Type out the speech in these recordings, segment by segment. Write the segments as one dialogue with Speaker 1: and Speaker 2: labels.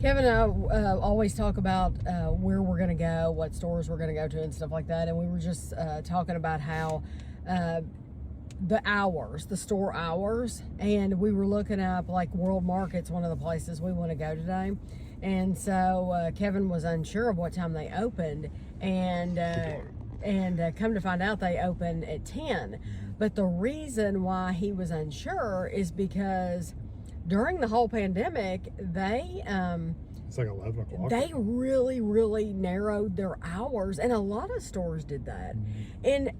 Speaker 1: Kevin and I always talk about where we're going to go, what stores we're going to go to and stuff like that. And we were just talking about how the hours, the store hours, and we were looking up like World Market's one of the places we want to go today. And so Kevin was unsure of what time they opened, and come to find out they open at 10. But the reason why he was unsure is because during the whole pandemic, they
Speaker 2: it's like 11 o'clock.
Speaker 1: They really narrowed their hours, and a lot of stores did that. And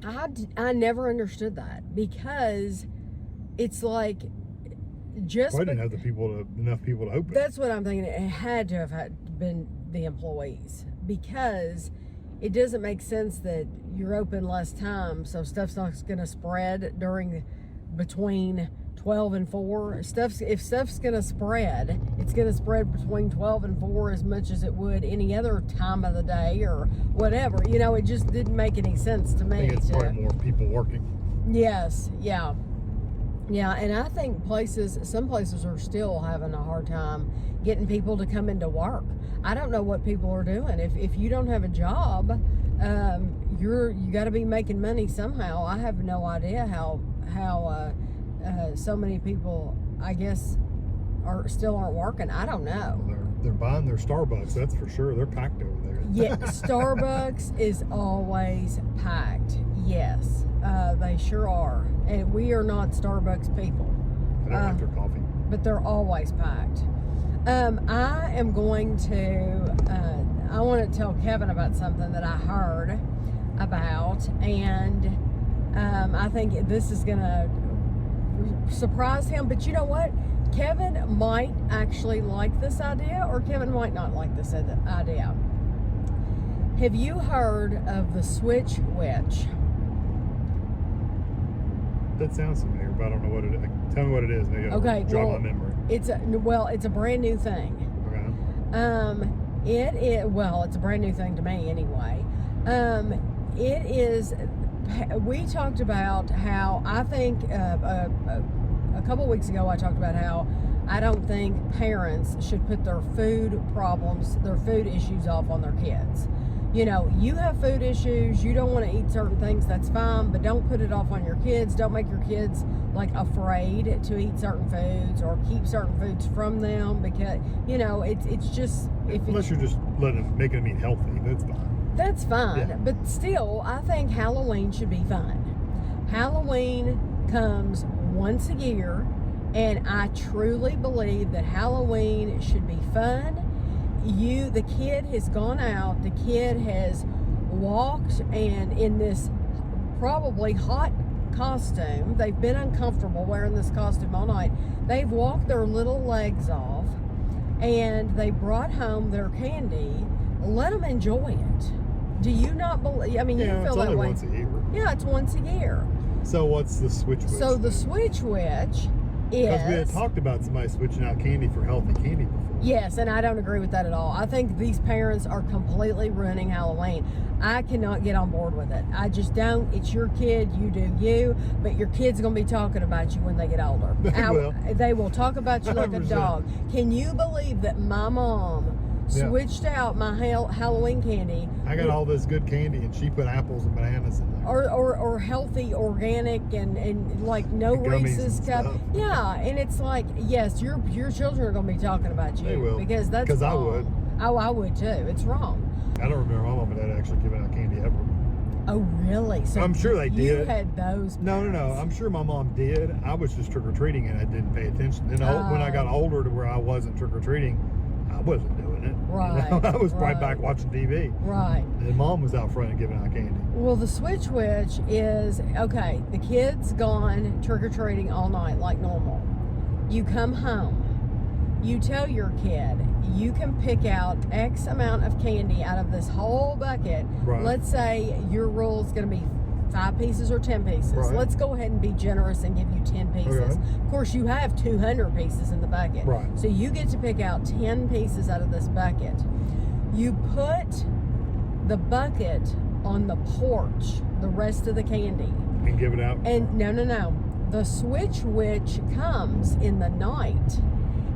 Speaker 1: I never understood that, because it's like just
Speaker 2: I didn't have enough people to open.
Speaker 1: That's what I'm thinking. It had to have been the employees, because it doesn't make sense that you're open less time, so stuff's not going to spread between 12 and 4. If stuff's going to spread, it's going to spread between 12 and 4 as much as it would any other time of the day or whatever. You know, it just didn't make any sense to me.
Speaker 2: I think it's probably more people working.
Speaker 1: Yes, yeah. Yeah, and I think some places are still having a hard time getting people to come into work. I don't know what people are doing. If you don't have a job, you got to be making money somehow. I have no idea how so many people, I guess, still aren't working. I don't know.
Speaker 2: They're buying their Starbucks, that's for sure. They're packed over there.
Speaker 1: Yeah, Starbucks is always packed. Yes, they sure are. And we are not Starbucks people.
Speaker 2: I don't like their coffee.
Speaker 1: But they're always packed. I am going to, I want to tell Kevin about something that I heard about, and I think this is going to surprise him. But you know what? Kevin might actually like this idea, or Kevin might not like this idea. Have you heard of the Switch Witch?
Speaker 2: That sounds familiar, but I don't know what it is. Tell me what it is. Maybe I'll jog my memory.
Speaker 1: It's a brand new thing.
Speaker 2: Okay.
Speaker 1: It's a brand new thing to me anyway. It is. We talked about how I think a couple weeks ago I talked about how I don't think parents should put their food issues off on their kids. You know, you have food issues, you don't want to eat certain things, that's fine, but don't put it off on your kids. Don't make your kids like afraid to eat certain foods or keep certain foods from them, because, you know, it's just
Speaker 2: unless you're just making them eat healthy, that's fine.
Speaker 1: That's fine,
Speaker 2: yeah.
Speaker 1: But still, I think Halloween should be fun. Halloween comes once a year, and I truly believe that Halloween should be fun. The kid has gone out, the kid has walked, and in this probably hot costume, they've been uncomfortable wearing this costume all night. They've walked their little legs off, and they brought home their candy. Let them enjoy it. Do you not believe? I mean, you feel that way.
Speaker 2: Once a year.
Speaker 1: Yeah, it's once a year.
Speaker 2: So what's the Switch Witch?
Speaker 1: So the Switch Witch is...
Speaker 2: Because we had talked about somebody switching out candy for healthy candy before.
Speaker 1: Yes, and I don't agree with that at all. I think these parents are completely ruining Halloween. I cannot get on board with it. I just don't. It's your kid, you do you, but your kid's going to be talking about you when they get older. They will talk about you like a dog. Can you believe that my mom switched out my Halloween candy?
Speaker 2: I got all this good candy, and she put apples and bananas in there.
Speaker 1: Or healthy, organic, and like no Reese's cup. Yeah, and it's like, yes, your children are going to be talking about you.
Speaker 2: They will.
Speaker 1: Because that's
Speaker 2: Because I
Speaker 1: wrong.
Speaker 2: would.
Speaker 1: Oh, I would too. It's wrong.
Speaker 2: I don't remember my mom and dad actually giving out candy ever.
Speaker 1: Oh, really? So
Speaker 2: I'm sure they did.
Speaker 1: You had those.
Speaker 2: No. I'm sure my mom did. I was just trick-or-treating, and I didn't pay attention. Then when I got older to where I wasn't trick-or-treating, I wasn't doing it.
Speaker 1: Right.
Speaker 2: You know? I was right back watching TV.
Speaker 1: Right.
Speaker 2: And mom was out front and giving out candy.
Speaker 1: Well, the Switch Witch is, okay, the kid's gone trick-or-treating all night like normal. You come home. You tell your kid you can pick out X amount of candy out of this whole bucket.
Speaker 2: Right.
Speaker 1: Let's say your rule is going to be 5 pieces or 10 pieces.
Speaker 2: Right.
Speaker 1: Let's go ahead and be generous and give you 10 pieces.
Speaker 2: Okay.
Speaker 1: Of course, you have 200 pieces in the bucket.
Speaker 2: Right.
Speaker 1: So you get to pick out 10 pieces out of this bucket. You put the bucket on the porch, the rest of the candy.
Speaker 2: And give it out?
Speaker 1: And no. The Switch Witch comes in the night,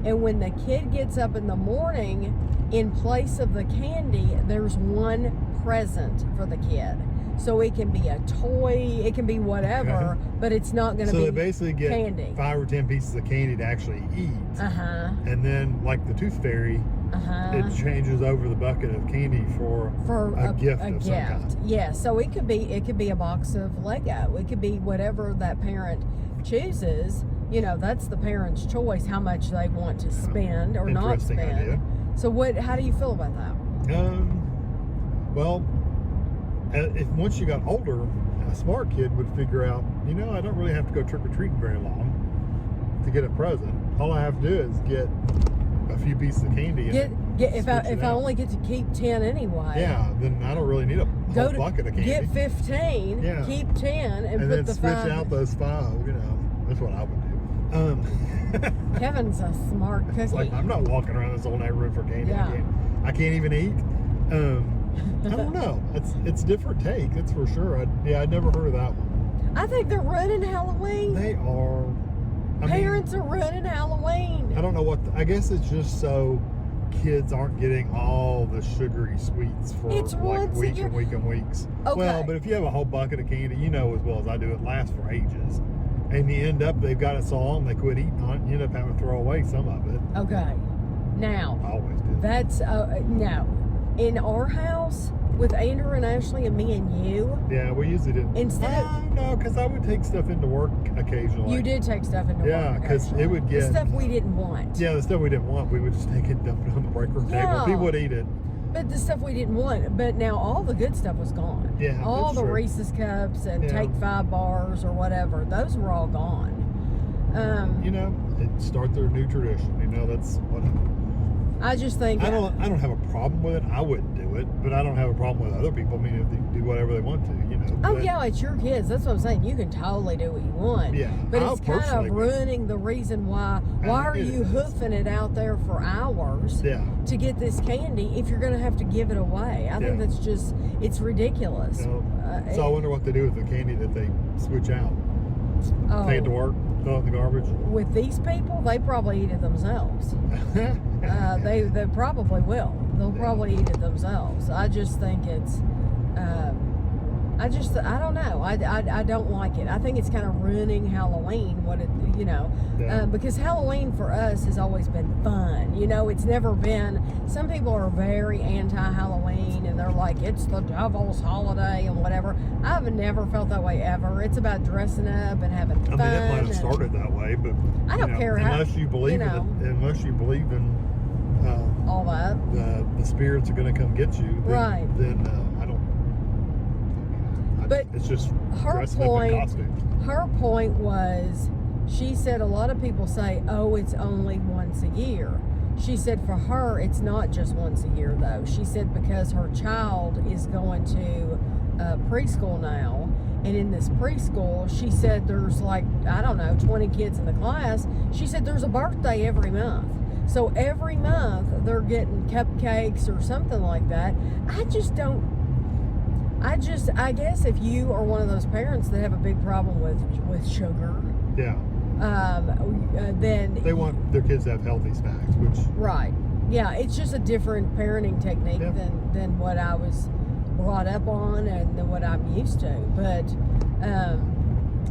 Speaker 1: And when the kid gets up in the morning, in place of the candy, there's one present for the kid. So it can be a toy, it can be whatever, but it's not going to be
Speaker 2: So they basically get
Speaker 1: candy.
Speaker 2: 5 or 10 pieces of candy to actually eat. And then, like the Tooth Fairy, it changes over the bucket of candy for a gift of some kind.
Speaker 1: Yeah, so it could be a box of Lego. It could be whatever that parent chooses. You know, that's the parent's choice how much they want to spend or not spend.
Speaker 2: Idea.
Speaker 1: So how do you feel about that?
Speaker 2: Well, if once you got older, a smart kid would figure out, you know, I don't really have to go trick-or-treating very long to get a present. All I have to do is get a few pieces of candy.
Speaker 1: If I only get to keep 10 anyway.
Speaker 2: Yeah, then I don't really need a whole bucket of candy.
Speaker 1: Get 15, keep 10, and put
Speaker 2: then
Speaker 1: the
Speaker 2: switch
Speaker 1: 5.
Speaker 2: out those 5. You know, that's what I would do.
Speaker 1: Kevin's a smart cookie.
Speaker 2: It's like, I'm not walking around this whole neighborhood for candy.
Speaker 1: Yeah.
Speaker 2: I can't even eat. I don't know. It's a different take, that's for sure. I'd never heard of that one.
Speaker 1: I think they're running Halloween.
Speaker 2: They are.
Speaker 1: Parents are running Halloween.
Speaker 2: I don't know I guess it's just so kids aren't getting all the sugary sweets for like weeks and weeks and weeks.
Speaker 1: Okay.
Speaker 2: Well, but if you have a whole bucket of candy, you know as well as I do, it lasts for ages. And you end up, they've got it so long, they quit eating on it, you end up having to throw away some of it.
Speaker 1: Okay. Now.
Speaker 2: I always do.
Speaker 1: That's, no. In our house, with Andrew and Ashley and me and you.
Speaker 2: Yeah, we usually didn't. No, because I would take stuff into work occasionally.
Speaker 1: You did take stuff into work.
Speaker 2: Yeah, because it would get.
Speaker 1: The stuff we didn't want.
Speaker 2: Yeah, the stuff we didn't want, we would just take it and dump it on the break room table. People would eat it.
Speaker 1: But the stuff we didn't want. But now all the good stuff was gone.
Speaker 2: Yeah,
Speaker 1: all the
Speaker 2: true.
Speaker 1: Reese's Cups and Take 5 bars or whatever, those were all gone.
Speaker 2: You know, it start their new tradition. You know, that's what.
Speaker 1: I just think
Speaker 2: I don't have a problem with it. I wouldn't do it, but I don't have a problem with other people. I mean, if they do whatever they want to, you know.
Speaker 1: Oh yeah, it's your kids. That's what I'm saying. You can totally do what you want.
Speaker 2: Yeah,
Speaker 1: but it's kind of ruining the reason why. Why are you hoofing it out there for hours? To get this candy if you're going to have to give it away? I think that's just it's ridiculous.
Speaker 2: So I wonder what they do with the candy that they switch out. Take it to work, throw it in the garbage.
Speaker 1: With these people, they probably eat it themselves. They probably will. They'll probably eat it themselves. I just think it's. I don't know. I don't like it. I think it's kind of ruining Halloween. Because Halloween for us has always been fun. You know, it's never been. Some people are very anti-Halloween and they're like, it's the devil's holiday and whatever. I've never felt that way ever. It's about dressing up and having fun.
Speaker 2: I mean, it might have started that way, but
Speaker 1: I don't care
Speaker 2: unless you believe in
Speaker 1: all that.
Speaker 2: The spirits are going to come get you. Then I don't.
Speaker 1: But
Speaker 2: it's just
Speaker 1: her point was, she said a lot of people say, oh, it's only once a year. She said for her, it's not just once a year though. She said because her child is going to preschool now, and in this preschool, she said there's like, I don't know, 20 kids in the class. She said there's a birthday every month. So every month they're getting cupcakes or something like that. I guess if you are one of those parents that have a big problem with sugar, then
Speaker 2: they want their kids to have healthy snacks, which
Speaker 1: yeah, it's just a different parenting technique than what I was brought up on and than what I'm used to. But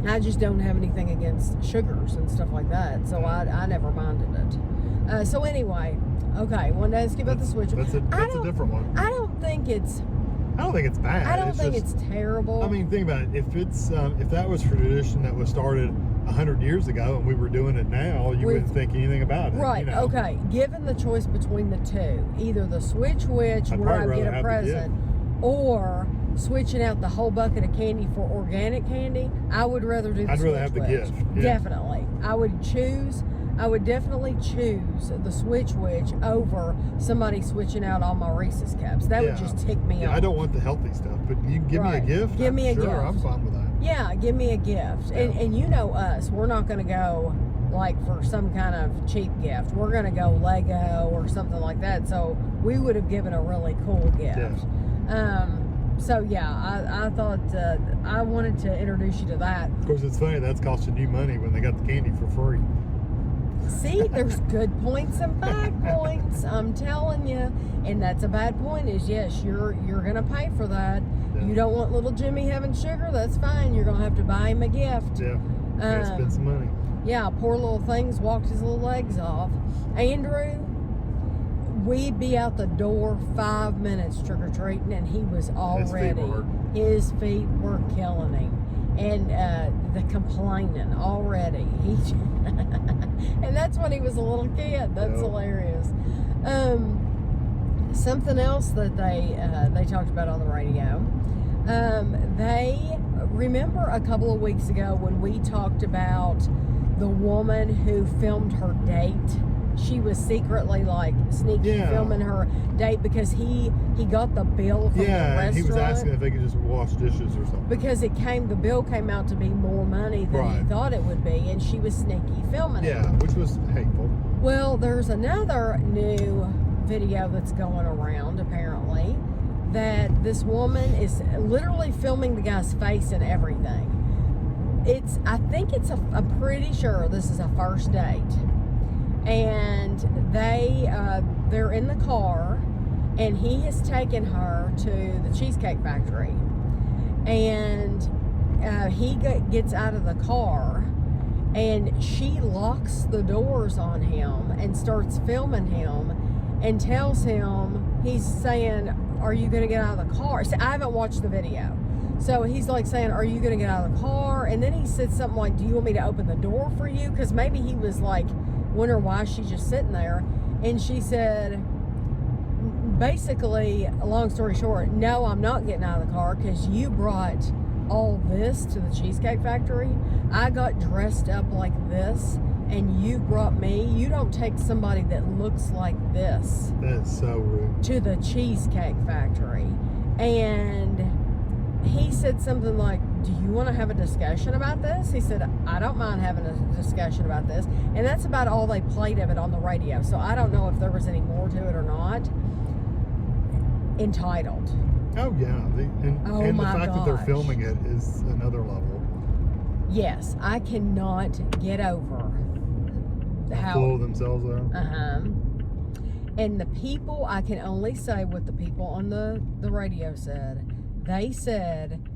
Speaker 1: I just don't have anything against sugars and stuff like that, so I never minded it. So anyway, okay, wanted to ask you about the switch.
Speaker 2: That's a different one.
Speaker 1: I don't think it's
Speaker 2: bad.
Speaker 1: I don't think it's terrible.
Speaker 2: I mean, think about it. If that was tradition that was started 100 years ago and we were doing it now, you wouldn't think anything about it.
Speaker 1: Right.
Speaker 2: You know?
Speaker 1: Okay. Given the choice between the two, either the switch where I get a present, or switching out the whole bucket of candy for organic candy, I would rather do the switch. I'd rather have the gift. Yeah. Definitely. I would definitely choose the Switch Witch over somebody switching out all my Reese's Cups. That would just tick me off.
Speaker 2: I don't want the healthy stuff, but you can give me a gift.
Speaker 1: Give me a gift.
Speaker 2: I'm fine with that.
Speaker 1: Yeah, give me a gift. Yeah. And you know us, we're not going to go like for some kind of cheap gift. We're going to go Lego or something like that. So we would have given a really cool gift. Yeah. So yeah, I thought I wanted to introduce you to that.
Speaker 2: Of course, it's funny that's costing you money when they got the candy for free.
Speaker 1: See, there's good points and bad points. I'm telling you, and that's a bad point. Is yes, you're gonna pay for that.
Speaker 2: Yeah.
Speaker 1: You don't want little Jimmy having sugar. That's fine. You're gonna have to buy him a gift.
Speaker 2: Yeah. Spend some money.
Speaker 1: Yeah, poor little things walked his little legs off. Andrew, we'd be out the door 5 minutes trick or treating, and he was already. His feet were killing him. And the complaining already. And that's when he was a little kid. That's hilarious. Something else that they talked about on the radio. They remember a couple of weeks ago when we talked about the woman who filmed her date. She was secretly like sneaky filming her date because he got the bill from the restaurant.
Speaker 2: He was asking if they could just wash dishes or something. Because
Speaker 1: the bill came out to be more money than he thought it would be, and she was sneaky filming it.
Speaker 2: Yeah, which was hateful.
Speaker 1: Well, there's another new video that's going around apparently that this woman is literally filming the guy's face and everything. I'm pretty sure this is a first date. And they're in the car, and he has taken her to the Cheesecake Factory, and he gets out of the car, and she locks the doors on him and starts filming him and tells him, he's saying, are you going to get out of the car? See, I haven't watched the video. So he's like saying, are you going to get out of the car? And then he said something like, do you want me to open the door for you? Because maybe he was like, wonder why she's just sitting there. And she said, basically, long story short, no, I'm not getting out of the car because you brought all this to the Cheesecake Factory. I got dressed up like this, and you brought me. You don't take somebody that looks like this.
Speaker 2: That's so rude.
Speaker 1: To the Cheesecake Factory. And he said something like, do you want to have a discussion about this? He said, I don't mind having a discussion about this. And that's about all they played of it on the radio. So I don't know if there was any more to it or not. Entitled.
Speaker 2: Oh, yeah. And the fact that they're filming it is another level.
Speaker 1: Yes. I cannot get over
Speaker 2: how full of themselves are.
Speaker 1: And the people, I can only say what the people on the radio said. They said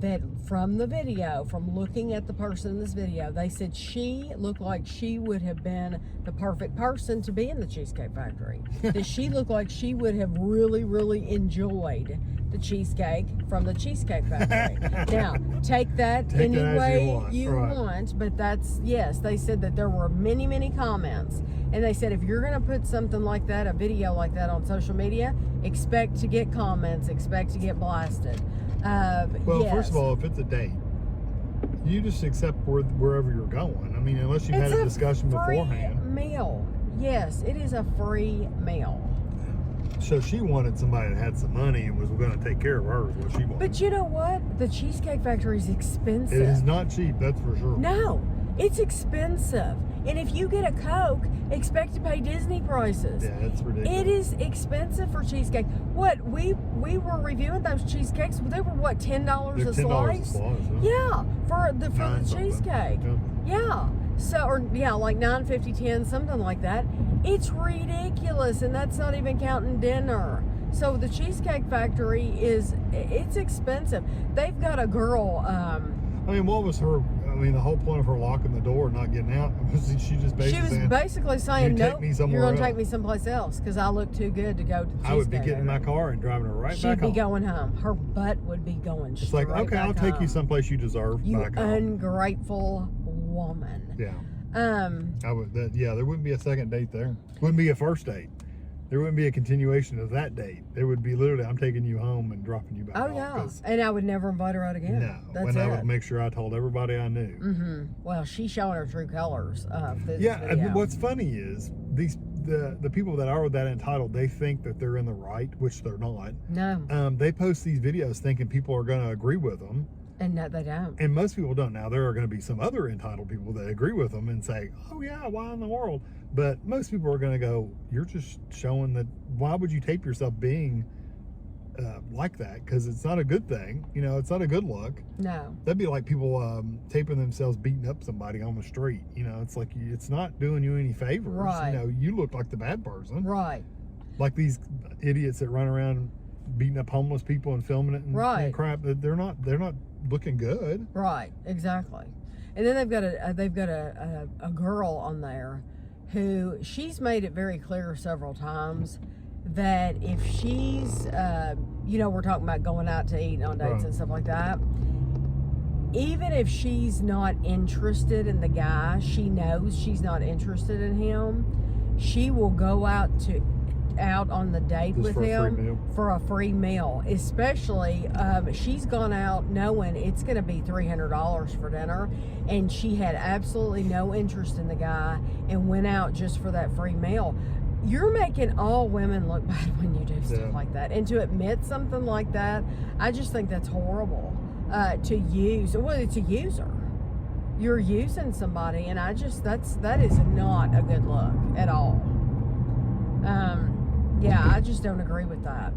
Speaker 1: that from the video, from looking at the person in this video, they said she looked like she would have been the perfect person to be in the Cheesecake Factory. That she looked like she would have really, really enjoyed the cheesecake from the Cheesecake Factory. Now, take that any way you want, but that's, yes, they said that there were many, many comments. And they said if you're going to put something like that, a video like that on social media, expect to get comments, expect to get blasted.
Speaker 2: First of all, if it's a date, you just accept wherever you're going. I mean, unless you've had a discussion beforehand.
Speaker 1: It's a free meal. Yes, it is a free meal.
Speaker 2: So she wanted somebody that had some money and was going to take care of her, is what she wanted.
Speaker 1: But you know what? The Cheesecake Factory is expensive.
Speaker 2: It is not cheap, that's for sure.
Speaker 1: No, it's expensive. And if you get a Coke, expect to pay Disney prices.
Speaker 2: Yeah, it's ridiculous.
Speaker 1: It is expensive for cheesecake. What, we were reviewing those cheesecakes, they were what, $10 a slice? Yeah, for the cheesecake. Yeah. So, or yeah, like $9.50, $10, something like that. It's ridiculous, and that's not even counting dinner. So the Cheesecake Factory it's expensive. They've got a girl.
Speaker 2: I mean, what was her? I mean, the whole point of her locking the door and not getting out was she was
Speaker 1: basically saying, "No, you're going to take me
Speaker 2: else.
Speaker 1: someplace else because I look too good to go to the Cheesecake."
Speaker 2: I would be getting in my car and driving her back home.
Speaker 1: She'd be going home. Her butt would be going straight back home.
Speaker 2: It's like, okay, I'll take you someplace you deserve.
Speaker 1: You
Speaker 2: back home.
Speaker 1: Ungrateful woman.
Speaker 2: Yeah. There wouldn't be a second date there. Wouldn't be a first date. There wouldn't be a continuation of that date. It would be literally, I'm taking you home and dropping you back off.
Speaker 1: Oh, yeah. And I would never invite her out again.
Speaker 2: No. I would make sure I told everybody I knew.
Speaker 1: Mm-hmm. Well, she's showing her true colors.
Speaker 2: And what's funny is the people that are that entitled, they think that they're in the right, which they're not.
Speaker 1: No.
Speaker 2: They post these videos thinking people are going to agree with them.
Speaker 1: And no, they don't.
Speaker 2: And most people don't. Now, there are going to be some other entitled people that agree with them and say, oh, yeah, why in the world? But most people are going to go, you're just showing that, why would you tape yourself being like that, because it's not a good thing. You know, it's not a good look.
Speaker 1: No.
Speaker 2: That'd be like people taping themselves beating up somebody on the street. You know, it's like it's not doing you any favors.
Speaker 1: Right.
Speaker 2: You know, you look like the bad person.
Speaker 1: Right.
Speaker 2: Like these idiots that run around beating up homeless people and filming it and,
Speaker 1: right.
Speaker 2: and crap. They're not looking good.
Speaker 1: Right. Exactly. And then they've got a girl on there who she's made it very clear several times that if she's, you know, we're talking about going out to eat on dates and stuff like that. Even if she's not interested in the guy, she knows she's not interested in him. She will go out on the date
Speaker 2: just
Speaker 1: with him for a free meal. Especially, she's gone out knowing it's going to be $300 for dinner, and she had absolutely no interest in the guy and went out just for that free meal. You're making all women look bad when you do stuff like that. And to admit something like that, I just think that's horrible. To use, well, it's a user. You're using somebody, and that is not a good look at all. Yeah, I just don't agree with that.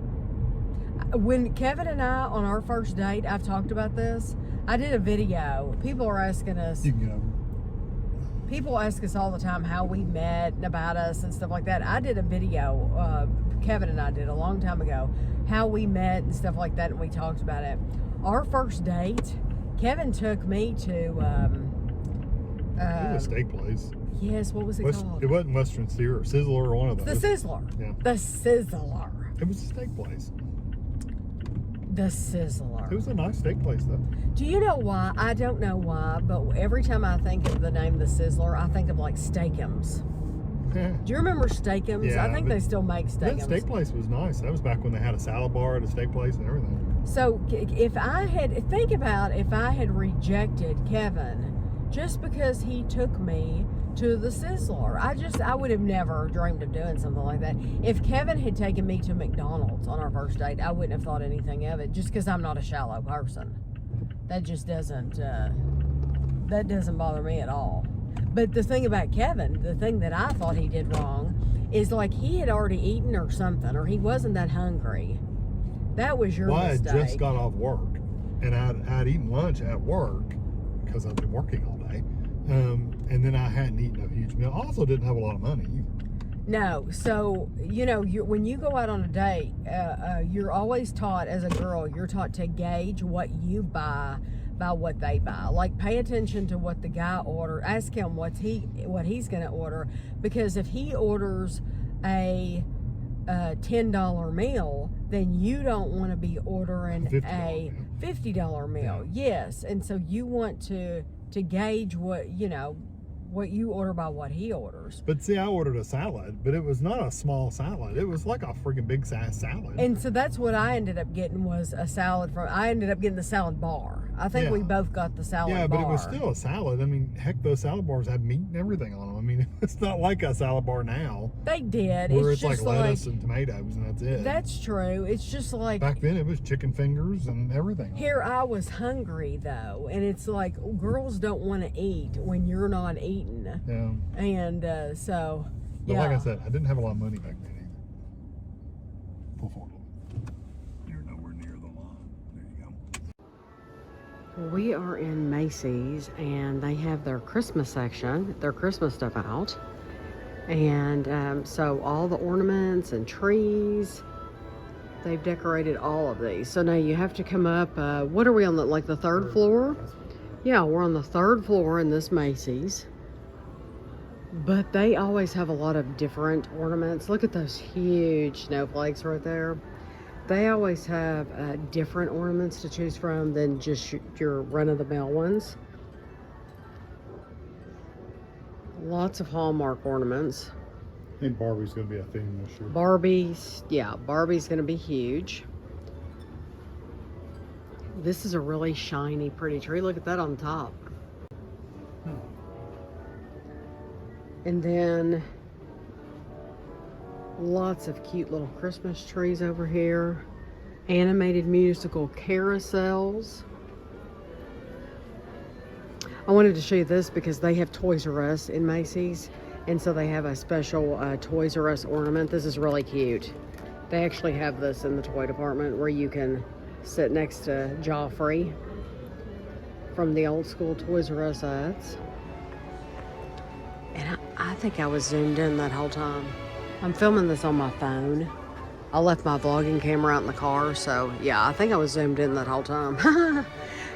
Speaker 1: When Kevin and I, on our first date, I've talked about this. I did a video. People are asking us. People ask us all the time how we met and about us and stuff like that. I did a video, Kevin and I did a long time ago, how we met and stuff like that, and we talked about it. Our first date, Kevin took me to...
Speaker 2: it was a steak place.
Speaker 1: Yes, what was it called?
Speaker 2: It wasn't Western Steer or Sizzler or one of those.
Speaker 1: The Sizzler.
Speaker 2: Yeah.
Speaker 1: The Sizzler.
Speaker 2: It was a steak place.
Speaker 1: The Sizzler.
Speaker 2: It was a nice steak place, though.
Speaker 1: Do you know why? I don't know why, but every time I think of the name The Sizzler, I think of like Steakums.
Speaker 2: Yeah.
Speaker 1: Do you remember Steakums?
Speaker 2: Yeah,
Speaker 1: I think they still make Steakums.
Speaker 2: That steak place was nice. That was back when they had a salad bar at a steak place and everything.
Speaker 1: So if I had rejected Kevin just because he took me to the Sizzler, I would have never dreamed of doing something like that. If Kevin had taken me to McDonald's on our first date, I wouldn't have thought anything of it, just because I'm not a shallow person. That just doesn't bother me at all. But the thing about Kevin, the thing that I thought he did wrong is like he had already eaten or something, or he wasn't that hungry. That was your mistake.
Speaker 2: I had just got off work, and I'd eaten lunch at work because I've been working all day. And then I hadn't eaten a huge meal. I also didn't have a lot of money either.
Speaker 1: No, so, you know, when you go out on a date, you're always taught as a girl, you're taught to gauge what you buy by what they buy. Like, pay attention to what the guy ordered. Ask him what he's going to order, because if he orders a $10 meal, then you don't want to be ordering a $50 meal.
Speaker 2: Yeah.
Speaker 1: Yes, and so you want to gauge what you order by what he orders.
Speaker 2: But see, I ordered a salad, but it was not a small salad. It was like a freaking big size salad.
Speaker 1: And so that's what I ended up getting was a salad I ended up getting the salad bar. I think we both got the salad bar.
Speaker 2: Yeah, but it was still a salad. I mean, heck, those salad bars have meat and everything on them. I mean, it's not like a salad bar now.
Speaker 1: They did.
Speaker 2: Where
Speaker 1: it's
Speaker 2: like
Speaker 1: just
Speaker 2: lettuce and tomatoes and that's it.
Speaker 1: That's true. It's just like...
Speaker 2: Back then, it was chicken fingers and everything.
Speaker 1: Here I was hungry, though. And it's like, girls don't want to eat when you're not eating.
Speaker 2: Yeah.
Speaker 1: And so,
Speaker 2: But like I said, I didn't have a lot of money back then either. Pull forward. You're nowhere near the line. There you go.
Speaker 1: We are in Macy's, and they have their Christmas section, their Christmas stuff out. And so all the ornaments and trees, they've decorated all of these. So now you have to come up, what are we on, the third floor? Yeah, we're on the third floor in this Macy's. But they always have a lot of different ornaments. Look at those huge snowflakes right there. They always have different ornaments to choose from than just your run-of-the-mill ones. Lots of Hallmark ornaments.
Speaker 2: I think Barbie's going to be a theme this year.
Speaker 1: Barbie's going to be huge. This is a really shiny, pretty tree. Look at that on top. And then lots of cute little Christmas trees over here. Animated musical carousels. I wanted to show you this because they have Toys R Us in Macy's. And so they have a special Toys R Us ornament. This is really cute. They actually have this in the toy department where you can sit next to Joffrey from the old school Toys R Us ads. And I think I was zoomed in that whole time. I'm filming this on my phone. I left my vlogging camera out in the car, so yeah, I think I was zoomed in that whole time.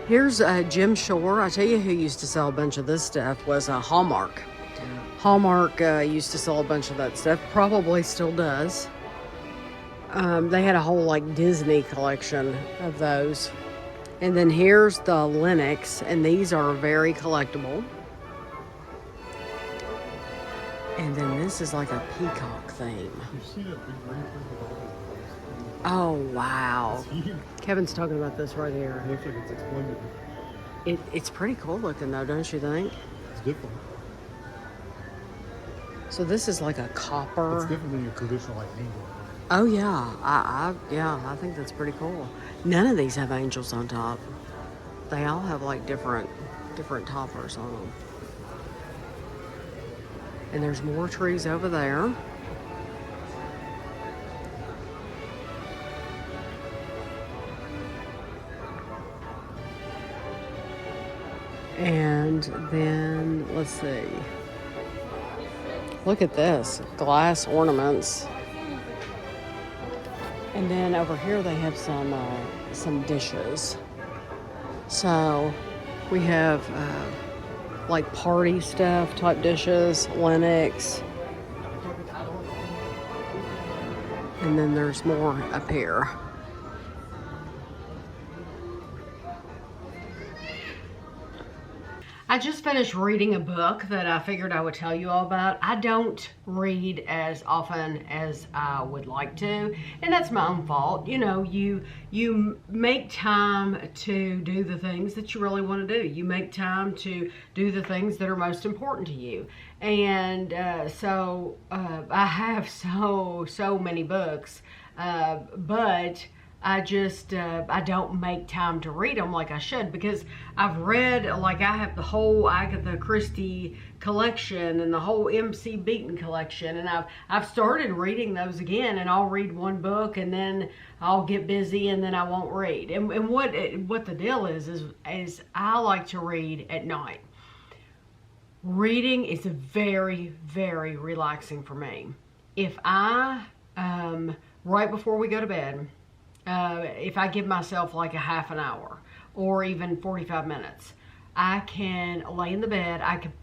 Speaker 1: Here's Jim Shore. I tell you who used to sell a bunch of this stuff was Hallmark. Hallmark used to sell a bunch of that stuff, probably still does. They had a whole like Disney collection of those. And then here's the Linux, and these are very collectible. And then this is like a peacock theme.
Speaker 2: You see that big green thing with all those?
Speaker 1: Oh, wow.
Speaker 2: It's huge.
Speaker 1: Kevin's talking about this right
Speaker 2: It
Speaker 1: here.
Speaker 2: looks like it's exploded.
Speaker 1: It's pretty cool looking though, don't you think?
Speaker 2: It's different.
Speaker 1: So this is like a copper.
Speaker 2: It's different than your traditional like angel.
Speaker 1: Oh yeah, I think that's pretty cool. None of these have angels on top. They all have like different toppers on them. And there's more trees over there. And then let's see. Look at this, glass ornaments. And then over here they have some dishes. So we have like party stuff type dishes, Linux. And then there's more up here. I just finished reading a book that I figured I would tell you all about. I don't read as often as I would like to, and that's my own fault. You know, you make time to do the things that you really want to do. You make time to do the things that are most important to you. And so I have so many books, but I just, I don't make time to read them like I should, because I've read, like I have the whole Agatha Christie collection and the whole MC Beaton collection, and I've started reading those again, and I'll read one book and then I'll get busy and then I won't read. And what the deal is I like to read at night. Reading is very, very relaxing for me. If I, right before we go to bed, if I give myself like a half an hour or even 45 minutes, I can lay in the bed, I can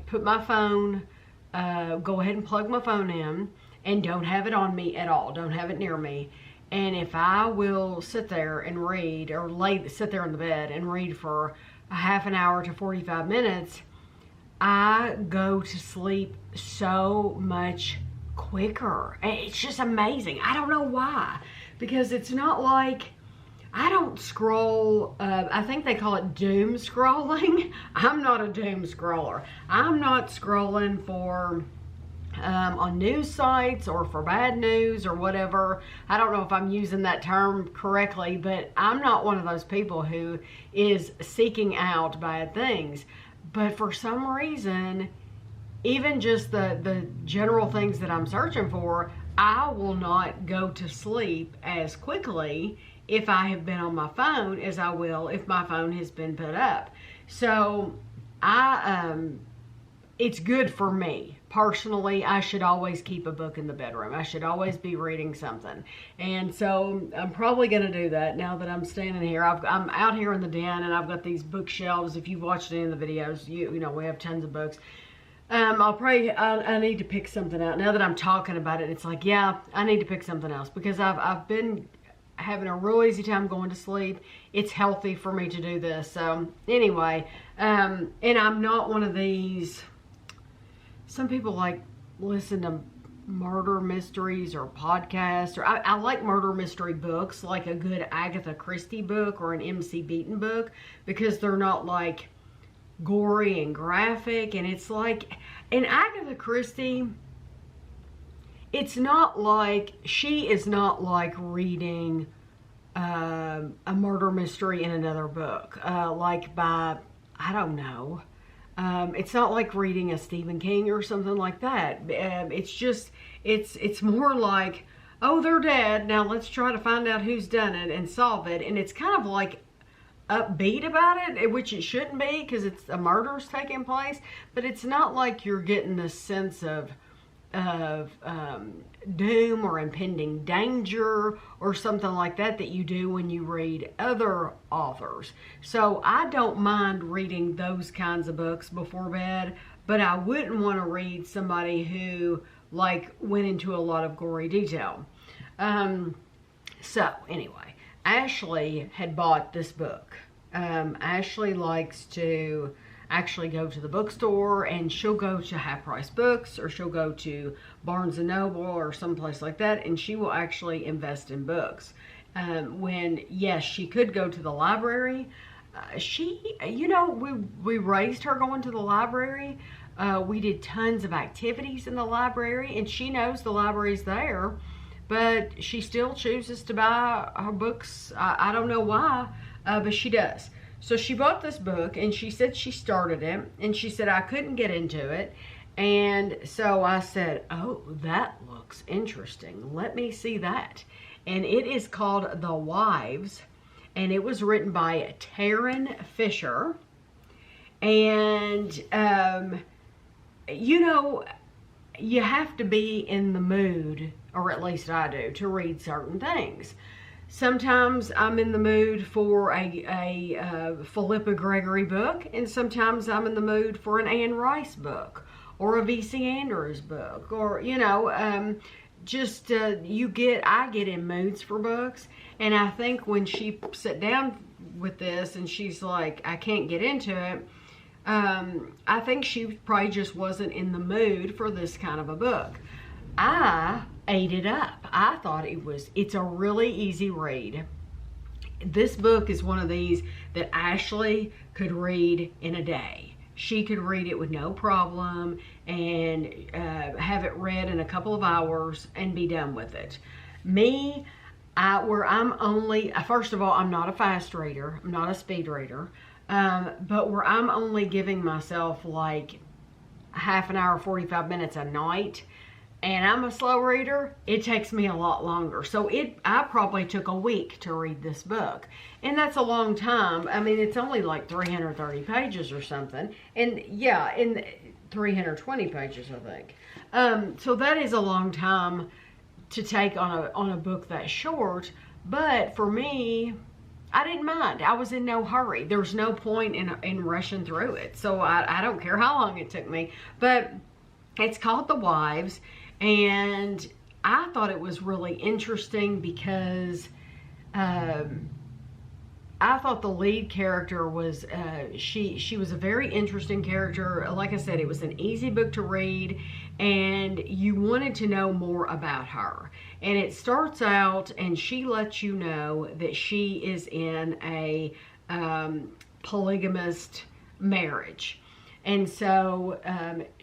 Speaker 1: put my phone, go ahead and plug my phone in, and don't have it on me at all, don't have it near me. And if I will sit there and read, or sit there in the bed and read for a half an hour to 45 minutes, I go to sleep so much quicker. It's just amazing. I don't know why. Because it's not like, I don't scroll, I think they call it doom scrolling. I'm not a doom scroller. I'm not scrolling for, on news sites or for bad news or whatever. I don't know if I'm using that term correctly, but I'm not one of those people who is seeking out bad things. But for some reason, even just the general things that I'm searching for, I will not go to sleep as quickly if I have been on my phone as I will if my phone has been put up. So it's good for me. Personally, I should always keep a book in the bedroom. I should always be reading something. And so I'm probably going to do that now that I'm standing here. I'm out here in the den, and I've got these bookshelves. If you've watched any of the videos, you know we have tons of books. I need to pick something out. Now that I'm talking about it, it's like, yeah, I need to pick something else, because I've been having a real easy time going to sleep. It's healthy for me to do this. So anyway, and I'm not one of these, some people like listen to murder mysteries or podcasts, or I like murder mystery books, like a good Agatha Christie book or an MC Beaton book, because they're not like gory and graphic. And it's like, in Agatha Christie, it's not like, she is not like reading a murder mystery in another book, like by, I don't know, it's not like reading a Stephen King or something like that. It's just, it's more like, oh, they're dead. Now let's try to find out who's done it and solve it. And it's kind of like upbeat about it, which it shouldn't be because it's a murder's taking place, but it's not like you're getting this sense of doom or impending danger or something like that you do when you read other authors. So I don't mind reading those kinds of books before bed, but I wouldn't want to read somebody who like went into a lot of gory detail. So anyway, Ashley had bought this book. Ashley likes to actually go to the bookstore, and she'll go to Half Price Books, or she'll go to Barnes & Noble or someplace like that, and she will actually invest in books. When, yes, she could go to the library. We raised her going to the library. We did tons of activities in the library, and she knows the library's there, but she still chooses to buy her books. I don't know why, but she does. So she bought this book, and she said she started it, and she said I couldn't get into it. And so I said, oh, that looks interesting. Let me see that. And it is called The Wives, and it was written by Taryn Fisher. And, you have to be in the mood, or at least I do, to read certain things. Sometimes I'm in the mood for a Philippa Gregory book, and sometimes I'm in the mood for an Anne Rice book, or a V.C. Andrews book, or, I get in moods for books. And I think when she sat down with this and she's like, I can't get into it, I think she probably just wasn't in the mood for this kind of a book. I ate it up. I thought it's a really easy read. This book is one of these that Ashley could read in a day. She could read it with no problem and have it read in a couple of hours and be done with it. Me, first of all, I'm not a fast reader. I'm not a speed reader. But where I'm only giving myself like half an hour, 45 minutes a night, and I'm a slow reader, it takes me a lot longer. So I probably took a week to read this book. And that's a long time. I mean, it's only like 330 pages or something. And yeah, in 320 pages, I think. So that is a long time to take on a book that short. But for me, I didn't mind. I was in no hurry. There was no point in rushing through it. So I don't care how long it took me. But it's called The Wives. And I thought it was really interesting because I thought the lead character was, she was a very interesting character. Like I said, it was an easy book to read, and you wanted to know more about her. And it starts out, and she lets you know that she is in a polygamist marriage. And so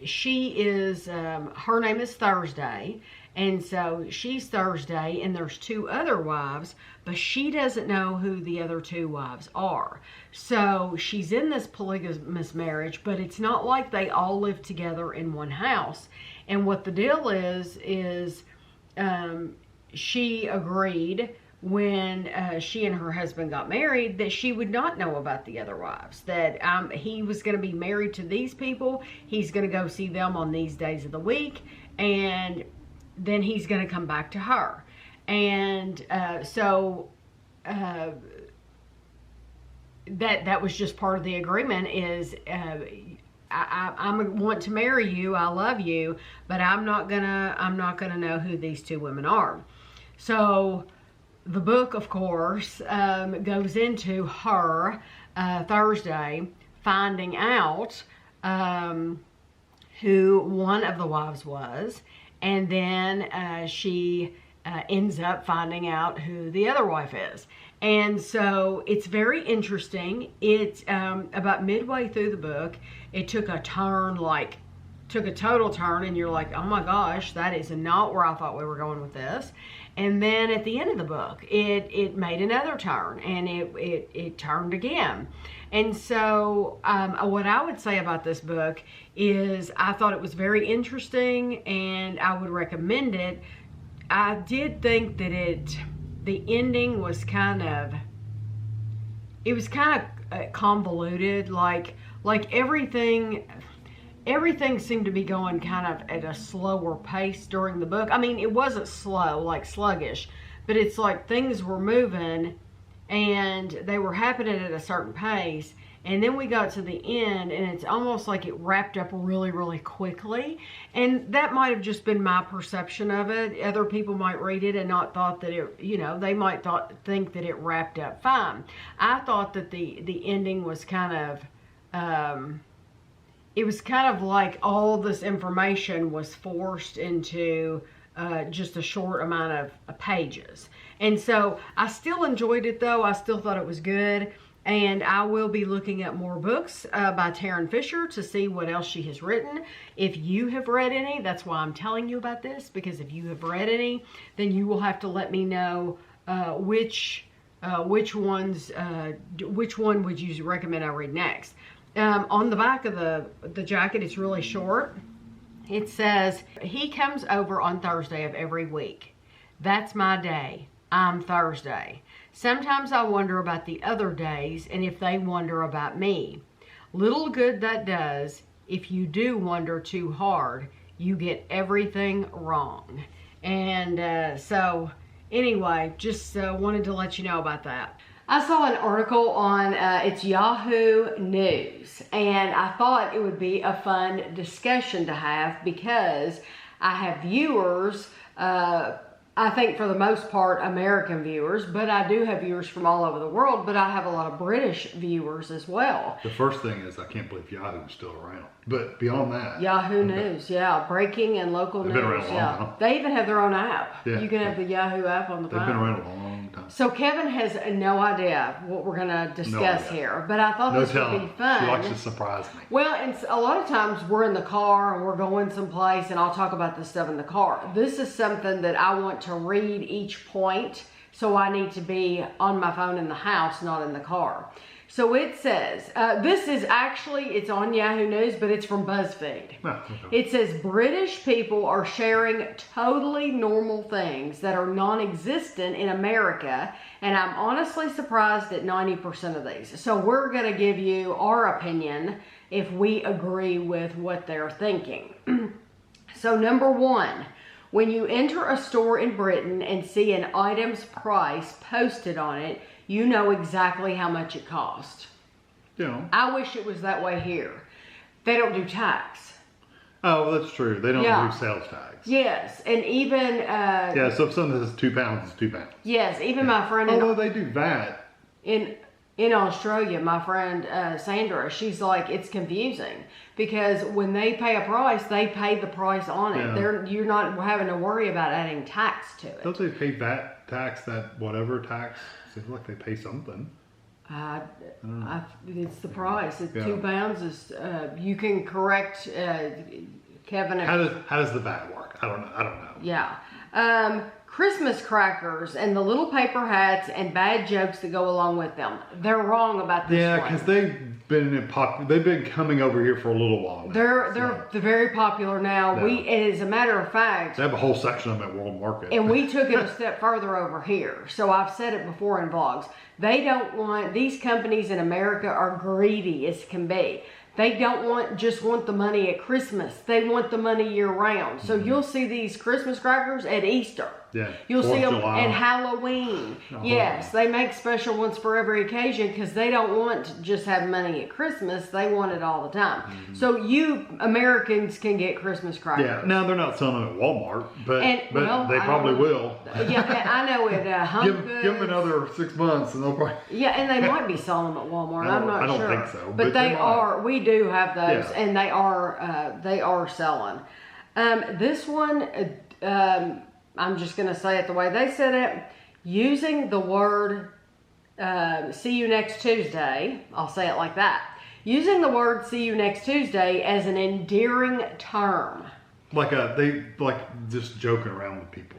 Speaker 1: she is, her name is Thursday, and so she's Thursday, and there's two other wives, but she doesn't know who the other two wives are. So she's in this polygamous marriage, but it's not like they all live together in one house. And what the deal is she agreed when she and her husband got married that she would not know about the other wives, that he was going to be married to these people, he's going to go see them on these days of the week, and then he's going to come back to her. And so that was just part of the agreement, is I want to marry you, I love you, but I'm not gonna know who these two women are. So the book, of course, goes into her, Thursday, finding out who one of the wives was, and then she ends up finding out who the other wife is. And so it's very interesting. It's about midway through the book, it took a total turn, and you're like, oh my gosh, that is not where I thought we were going with this. And then at the end of the book, it made another turn, and it turned again. And so what I would say about this book is I thought it was very interesting, and I would recommend it. I did think that the ending was kind of convoluted, like everything seemed to be going kind of at a slower pace during the book. I mean, it wasn't slow, like sluggish, but it's like things were moving and they were happening at a certain pace. And then we got to the end and it's almost like it wrapped up really, really quickly. And that might have just been my perception of it. Other people might read it and not thought that it, you know, they might think that it wrapped up fine. I thought that the ending was kind of, it was kind of like all this information was forced into just a short amount of pages. And so I still enjoyed it though. I still thought it was good. And I will be looking at more books by Taryn Fisher to see what else she has written. If you have read any, that's why I'm telling you about this, because if you have read any, then you will have to let me know which one would you recommend I read next. On the back of the jacket, it's really short. It says, he comes over on Thursday of every week. That's my day. I'm Thursday. Sometimes I wonder about the other days and if they wonder about me. Little good that does. If you do wonder too hard, you get everything wrong. And so anyway, just wanted to let you know about that. I saw an article on it's Yahoo News, and I thought it would be a fun discussion to have because I have viewers, I think for the most part American viewers, but I do have viewers from all over the world, but I have a lot of British viewers as well.
Speaker 2: The first thing is I can't believe Yahoo is still around. But beyond that,
Speaker 1: Yahoo News, yeah, breaking and local news.
Speaker 2: They've been around a long time.
Speaker 1: They even have their own app.
Speaker 2: Yeah.
Speaker 1: You can have the Yahoo app on the phone.
Speaker 2: They've been around a long time.
Speaker 1: So Kevin has no idea what we're going to discuss here, but I thought this would be fun.
Speaker 2: She likes to surprise me.
Speaker 1: Well, and a lot of times we're in the car and we're going someplace and I'll talk about this stuff in the car. This is something that I want to read each point, so I need to be on my phone in the house, not in the car. So it says, this is actually, it's on Yahoo News, but it's from BuzzFeed.
Speaker 2: Oh, okay.
Speaker 1: It says, British people are sharing totally normal things that are non-existent in America, and I'm honestly surprised at 90% of these. So we're going to give you our opinion if we agree with what they're thinking. So number one, when you enter a store in Britain and see an item's price posted on it, you know exactly how much it cost.
Speaker 2: Yeah.
Speaker 1: I wish it was that way here. They don't do tax.
Speaker 2: Oh, that's true. They don't do sales tax.
Speaker 1: Yes, and even...
Speaker 2: yeah, so if something says £2, it's £2.
Speaker 1: Yes, even my friend...
Speaker 2: Although they do that.
Speaker 1: In Australia, my friend Sandra, she's like, it's confusing. Because when they pay a price, they pay the price on it.
Speaker 2: Yeah.
Speaker 1: You're not having to worry about adding tax to it.
Speaker 2: Don't they pay that tax, that whatever tax? Seems like they pay something.
Speaker 1: It's the price. It's £2 is. You can correct Kevin.
Speaker 2: How does the VAT work? I don't know.
Speaker 1: Yeah. Christmas crackers and the little paper hats and bad jokes that go along with them. They're wrong about this.
Speaker 2: Yeah, because they've been coming over here for a little while now.
Speaker 1: They're very popular now.
Speaker 2: Yeah.
Speaker 1: As a matter of fact,
Speaker 2: they have a whole section of them at World Market.
Speaker 1: And we took it a step further over here. So I've said it before in vlogs. They don't want, these companies in America are greedy as can be. They don't just want the money at Christmas. They want the money year round. So you'll see these Christmas crackers at Easter.
Speaker 2: Yeah.
Speaker 1: You'll see them at Halloween. Yes, they make special ones for every occasion because they don't want to just have money at Christmas. They want it all the time. So you Americans can get Christmas crackers.
Speaker 2: Yeah. Now they're not selling them at Walmart, but they probably will.
Speaker 1: Yeah, I know it.
Speaker 2: Give them another 6 months and they'll probably.
Speaker 1: Yeah, and they might be selling them at Walmart. I'm not sure.
Speaker 2: I don't think so.
Speaker 1: But they are. We do have those, and they are selling. This one, I'm just going to say it the way they said it. Using the word "see you next Tuesday," I'll say it like that. Using the word "see you next Tuesday" as an endearing term.
Speaker 2: Like they just joking around with people.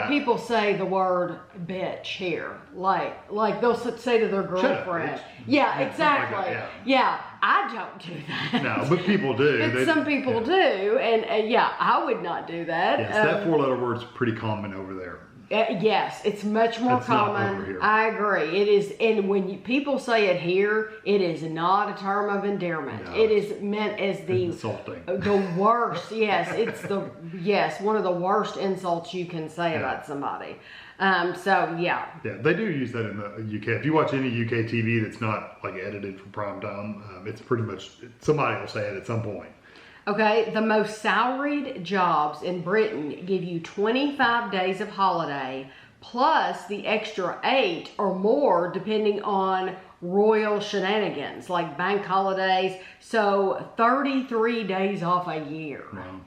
Speaker 1: People say the word bitch here. Like they'll say to their girlfriend. Yeah, exactly. Like that, yeah. I don't do that.
Speaker 2: No, but people do.
Speaker 1: But some people do, and yeah, I would not do that.
Speaker 2: Yes, that 4-letter word's pretty common over there.
Speaker 1: Yes, it's much more common.
Speaker 2: Not over here.
Speaker 1: I agree. It is, and when people say it here, it is not a term of endearment.
Speaker 2: No,
Speaker 1: it is meant as
Speaker 2: insulting.
Speaker 1: The worst. Yes, it's one of the worst insults you can say about somebody. So yeah.
Speaker 2: Yeah, they do use that in the UK. If you watch any UK TV that's not like edited for prime time, it's pretty much somebody will say it at some point.
Speaker 1: Okay, the most salaried jobs in Britain give you 25 days of holiday plus the extra 8 or more depending on royal shenanigans like bank holidays. So 33 days off a year.
Speaker 2: Wow,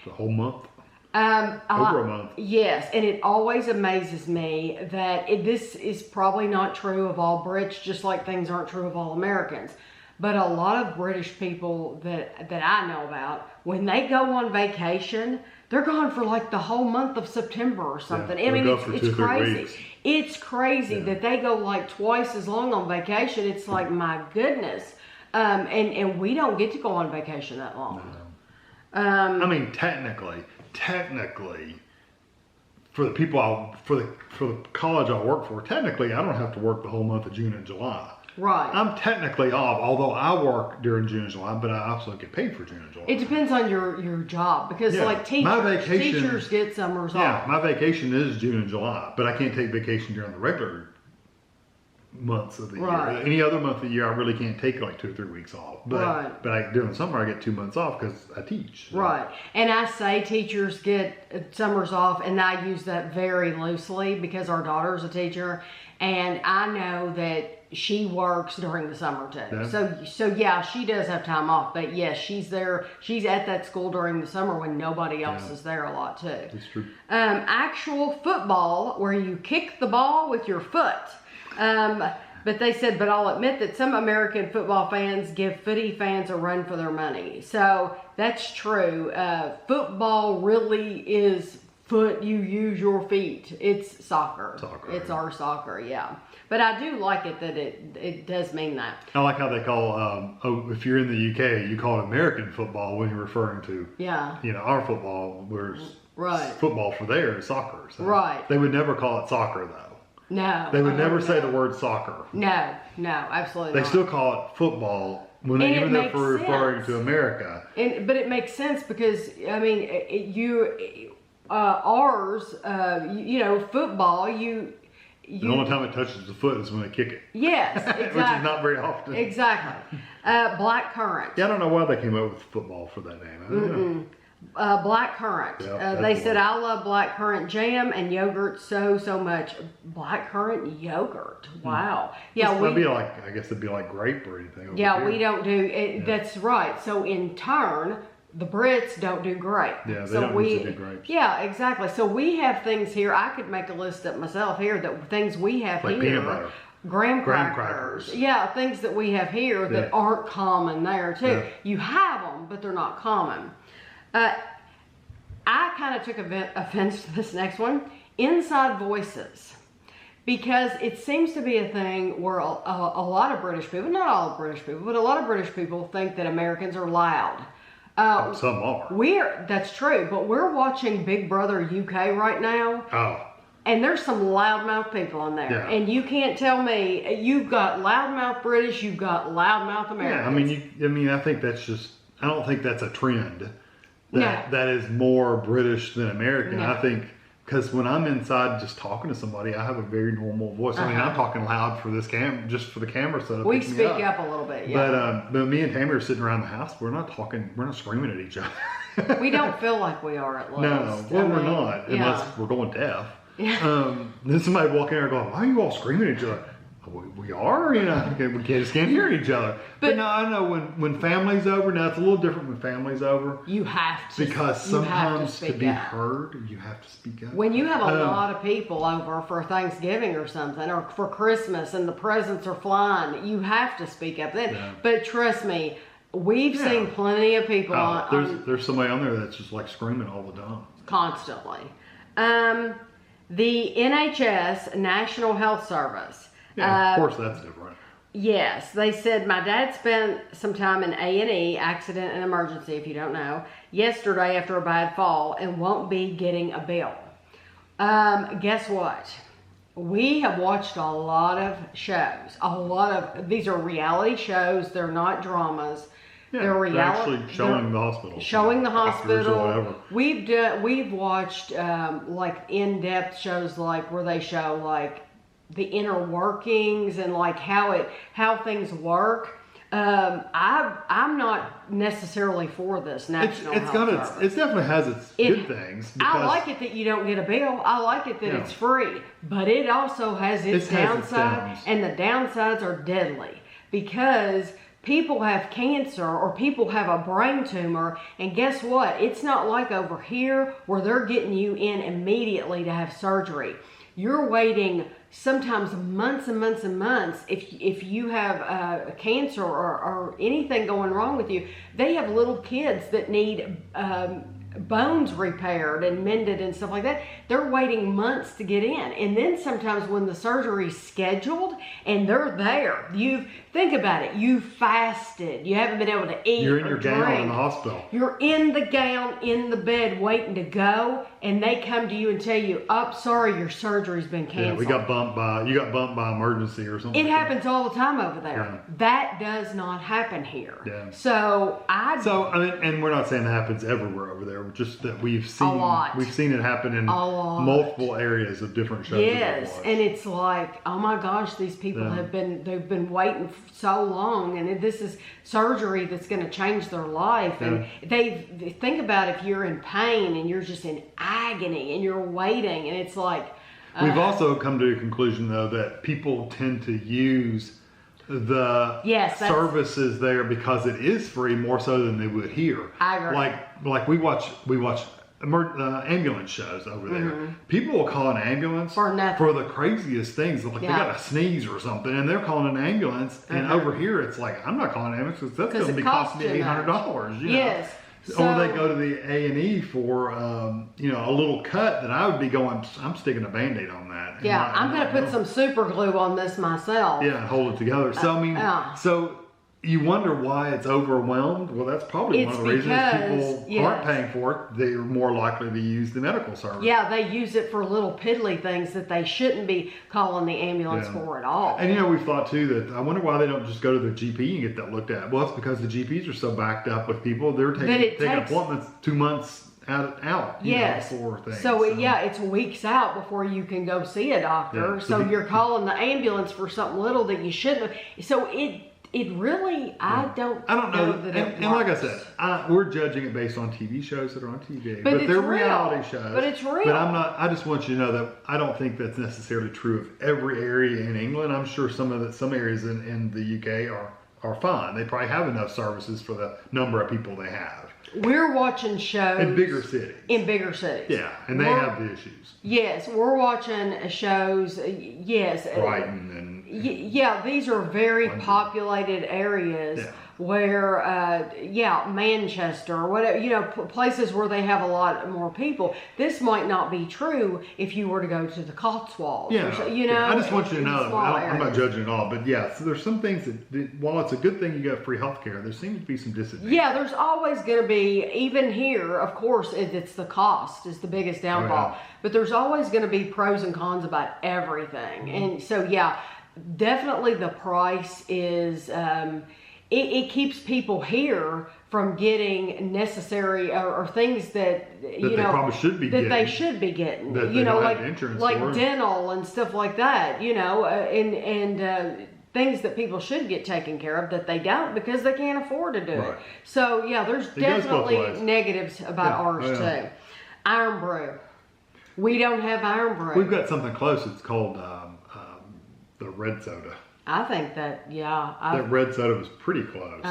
Speaker 2: the whole month. Over a month.
Speaker 1: Yes, and it always amazes me that this is probably not true of all Brits, just like things aren't true of all Americans. But a lot of British people that I know about, when they go on vacation, they're gone for like the whole month of September or something.
Speaker 2: Yeah,
Speaker 1: I mean,
Speaker 2: it's crazy.
Speaker 1: Weeks. It's crazy that they go like twice as long on vacation. It's like, my goodness. And we don't get to go on vacation that long.
Speaker 2: No. I mean, technically, for the people for the college I work for, technically I don't have to work the whole month of June and July.
Speaker 1: Right.
Speaker 2: I'm technically off, although I work during June and July, but I also get paid for June and July.
Speaker 1: It depends on your job, because like teachers get summers off.
Speaker 2: Yeah, my vacation is June and July, but I can't take vacation during the regular months of the year. Any other month of the year, I really can't take like 2 or 3 weeks off. But during the summer, I get 2 months off because I teach. So.
Speaker 1: Right. And I say teachers get summers off, and I use that very loosely because our daughter's a teacher, and I know that she works during the summer too. Yeah. So yeah, she does have time off, but yes, she's there. She's at that school during the summer when nobody else is there a lot too.
Speaker 2: That's true.
Speaker 1: Actual football where you kick the ball with your foot. But they said, but I'll admit that some American football fans give footy fans a run for their money. So that's true. Football really is you use your feet. It's soccer. It's our soccer, yeah. But I do like it that it does mean that.
Speaker 2: I like how they call, if you're in the UK, you call it American football when you're referring to, our football, whereas football for there is soccer. So they would never call it soccer though.
Speaker 1: No.
Speaker 2: They would never say the word soccer.
Speaker 1: No, absolutely not.
Speaker 2: They still call it football even though they're referring to America.
Speaker 1: But it makes sense because, I mean, football,
Speaker 2: the only time it touches the foot is when they kick it.
Speaker 1: Yes, exactly.
Speaker 2: Which is not very often.
Speaker 1: Exactly. Black currant.
Speaker 2: Yeah, I don't know why they came up with football for that name.
Speaker 1: Black currant. They said, I love black currant jam and yogurt so much. Black currant yogurt. Wow. Yeah,
Speaker 2: I guess it'd be like grape or anything. Over here.
Speaker 1: We don't do it. That's right. So in turn, the Brits don't do grape.
Speaker 2: Yeah, they don't used to do grapes.
Speaker 1: Yeah, exactly. So we have things here. I could make a list up myself here that things we have
Speaker 2: like
Speaker 1: here.
Speaker 2: Peanut butter.
Speaker 1: Graham crackers. Yeah, things that we have here that aren't common there too. Yeah. You have them, but they're not common. I kind of took offense to this next one. Inside voices. Because it seems to be a thing where a lot of British people, not all British people, but a lot of British people think that Americans are loud.
Speaker 2: Some are.
Speaker 1: That's true, but we're watching Big Brother UK right now.
Speaker 2: Oh.
Speaker 1: And there's some loudmouth people in there. Yeah. And you can't tell me, you've got loudmouth British, you've got loudmouth Americans.
Speaker 2: Yeah, I think that's just, I don't think that's a trend. That is more British than American. No. I think, because when I'm inside just talking to somebody, I have a very normal voice. I mean, I'm talking loud for this just for the camera setup.
Speaker 1: We speak up a little bit,
Speaker 2: yeah. But me and Tammy are sitting around the house. We're not screaming at each other.
Speaker 1: We don't feel like we are at least.
Speaker 2: No, we're not, unless we're going deaf. Yeah. Then somebody walk in there going, why are you all screaming at each other? We are, we just can't hear each other. But no, I know when family's over, now it's a little different when family's over.
Speaker 1: You have to.
Speaker 2: Because sometimes to be heard, you have to speak up.
Speaker 1: When you have a lot of people over for Thanksgiving or something, or for Christmas and the presents are flying, you have to speak up then. Yeah. But trust me, we've seen plenty of people
Speaker 2: there's somebody on there that's just like screaming all the time.
Speaker 1: Constantly. The NHS, National Health Service.
Speaker 2: Yeah, of course that's different.
Speaker 1: Yes, they said my dad spent some time in A&E, accident and emergency, if you don't know, yesterday after a bad fall and won't be getting a bill. Guess what? We have watched a lot of shows. These are reality shows. They're not dramas.
Speaker 2: Yeah,
Speaker 1: they're reality.
Speaker 2: They're actually showing the hospital.
Speaker 1: Showing the
Speaker 2: Doctors or whatever.
Speaker 1: hospital. We've watched like in-depth shows like where they show like the inner workings and like how things work. I'm not necessarily for this national health service.
Speaker 2: It definitely has its good things.
Speaker 1: I like it that you don't get a bill. I like it that it's free, but it also has its downsides, and the downsides are deadly because people have cancer or people have a brain tumor, and guess what? It's not like over here where they're getting you in immediately to have surgery. You're waiting sometimes months and months and months. If you have cancer or anything going wrong with you, they have little kids that need bones repaired and mended and stuff like that. They're waiting months to get in, and then sometimes when the surgery's scheduled and they're there, you think about it. You fasted. You haven't been able to eat.
Speaker 2: You're in your
Speaker 1: drink.
Speaker 2: gown in the hospital.
Speaker 1: You're in the gown in the bed waiting to go, and they come to you and tell you, "Oh, sorry, your surgery's been canceled."
Speaker 2: Yeah, you got bumped by emergency or something.
Speaker 1: It happens all the time over there.
Speaker 2: Yeah.
Speaker 1: That does not happen here.
Speaker 2: Yeah.
Speaker 1: So I
Speaker 2: mean, and we're not saying it happens everywhere over there. Just that we've seen it happen in multiple areas of different shows.
Speaker 1: Yes, and it's like, oh my gosh, these people they've been waiting so long, and this is surgery that's going to change their life. And they think about if you're in pain and you're just in agony and you're waiting, and it's like.
Speaker 2: We've also come to a conclusion though that people tend to use the services there because it is free more so than they would here.
Speaker 1: I agree.
Speaker 2: Like we watch ambulance shows over there. People will call an ambulance
Speaker 1: for nothing,
Speaker 2: for the craziest things. Like they got a sneeze or something, and they're calling an ambulance. And over here, it's like, I'm not calling an ambulance because that's going to be costing me $800.
Speaker 1: Yes. So,
Speaker 2: or they go to the A&E for a little cut that I would be going, I'm sticking a Band-Aid on that.
Speaker 1: Yeah, I'm going to put some super glue on this myself.
Speaker 2: Yeah, and hold it together. So I mean, so you wonder why it's overwhelmed. Well, that's probably one of the reasons people aren't paying for it. They're more likely to use the medical service.
Speaker 1: Yeah, they use it for little piddly things that they shouldn't be calling the ambulance for at all.
Speaker 2: And we've thought too that I wonder why they don't just go to their GP and get that looked at. Well, it's because the GPs are so backed up with people. They're taking appointments 2 months out for things.
Speaker 1: So it's weeks out before you can go see a doctor. So you're calling the ambulance for something little that you shouldn't have. So it really, I don't know that it
Speaker 2: and like I said, we're judging it based on TV shows that are on TV.
Speaker 1: But
Speaker 2: they're reality shows.
Speaker 1: But it's real.
Speaker 2: But I just want you to know that I don't think that's necessarily true of every area in England. I'm sure some areas in the UK are fine. They probably have enough services for the number of people they have.
Speaker 1: We're watching shows
Speaker 2: in bigger cities.
Speaker 1: Yeah,
Speaker 2: and they have the issues.
Speaker 1: Yes, we're watching shows. Yes,
Speaker 2: Brighton and
Speaker 1: these are very populated areas where Manchester or whatever, places where they have a lot more people. This might not be true if you were to go to the Cotswolds. I just want you to know,
Speaker 2: I'm not judging at all, but so there's some things that while it's a good thing you got free health care, there seems to be some disadvantages.
Speaker 1: Yeah, there's always going to be, even here, of course, it's the cost is the biggest downfall, but there's always going to be pros and cons about everything. And so definitely the price is it keeps people here from getting necessary or things that
Speaker 2: they probably should be getting.
Speaker 1: They should be getting.
Speaker 2: That they don't have insurance for.
Speaker 1: Dental and stuff like that. And things that people should get taken care of that they don't because they can't afford to do it. So there's definitely negatives about ours too. Iron Brew. We don't have Iron Brew.
Speaker 2: We've got something close. It's called the red soda.
Speaker 1: I think that,
Speaker 2: that red soda was pretty close.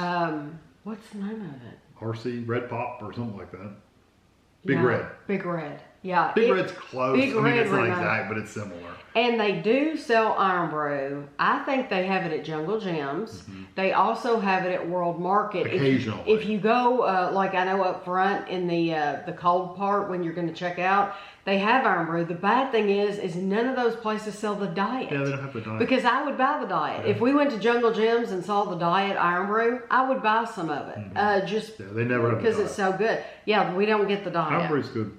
Speaker 1: What's the name of it?
Speaker 2: RC Red Pop or something like that. Big Red.
Speaker 1: Big Red. Yeah.
Speaker 2: Big Red's close.
Speaker 1: Big
Speaker 2: I mean,
Speaker 1: Red
Speaker 2: it's not
Speaker 1: reminds-
Speaker 2: exact, but it's similar.
Speaker 1: And they do sell Iron Brew. I think they have it at Jungle Gyms. They also have it at World Market.
Speaker 2: Occasionally.
Speaker 1: If you go, like I know up front in the cold part when you're going to check out, they have Iron Brew. The bad thing is none of those places sell the diet.
Speaker 2: Yeah, they don't have the diet.
Speaker 1: Because I would buy the diet.
Speaker 2: Yeah.
Speaker 1: If we went to Jungle Gyms and saw the diet Iron Brew, I would buy some of it. Just
Speaker 2: Yeah, they never have the
Speaker 1: because
Speaker 2: diet.
Speaker 1: it's so good. Yeah, we don't get the diet.
Speaker 2: Iron Brew's good.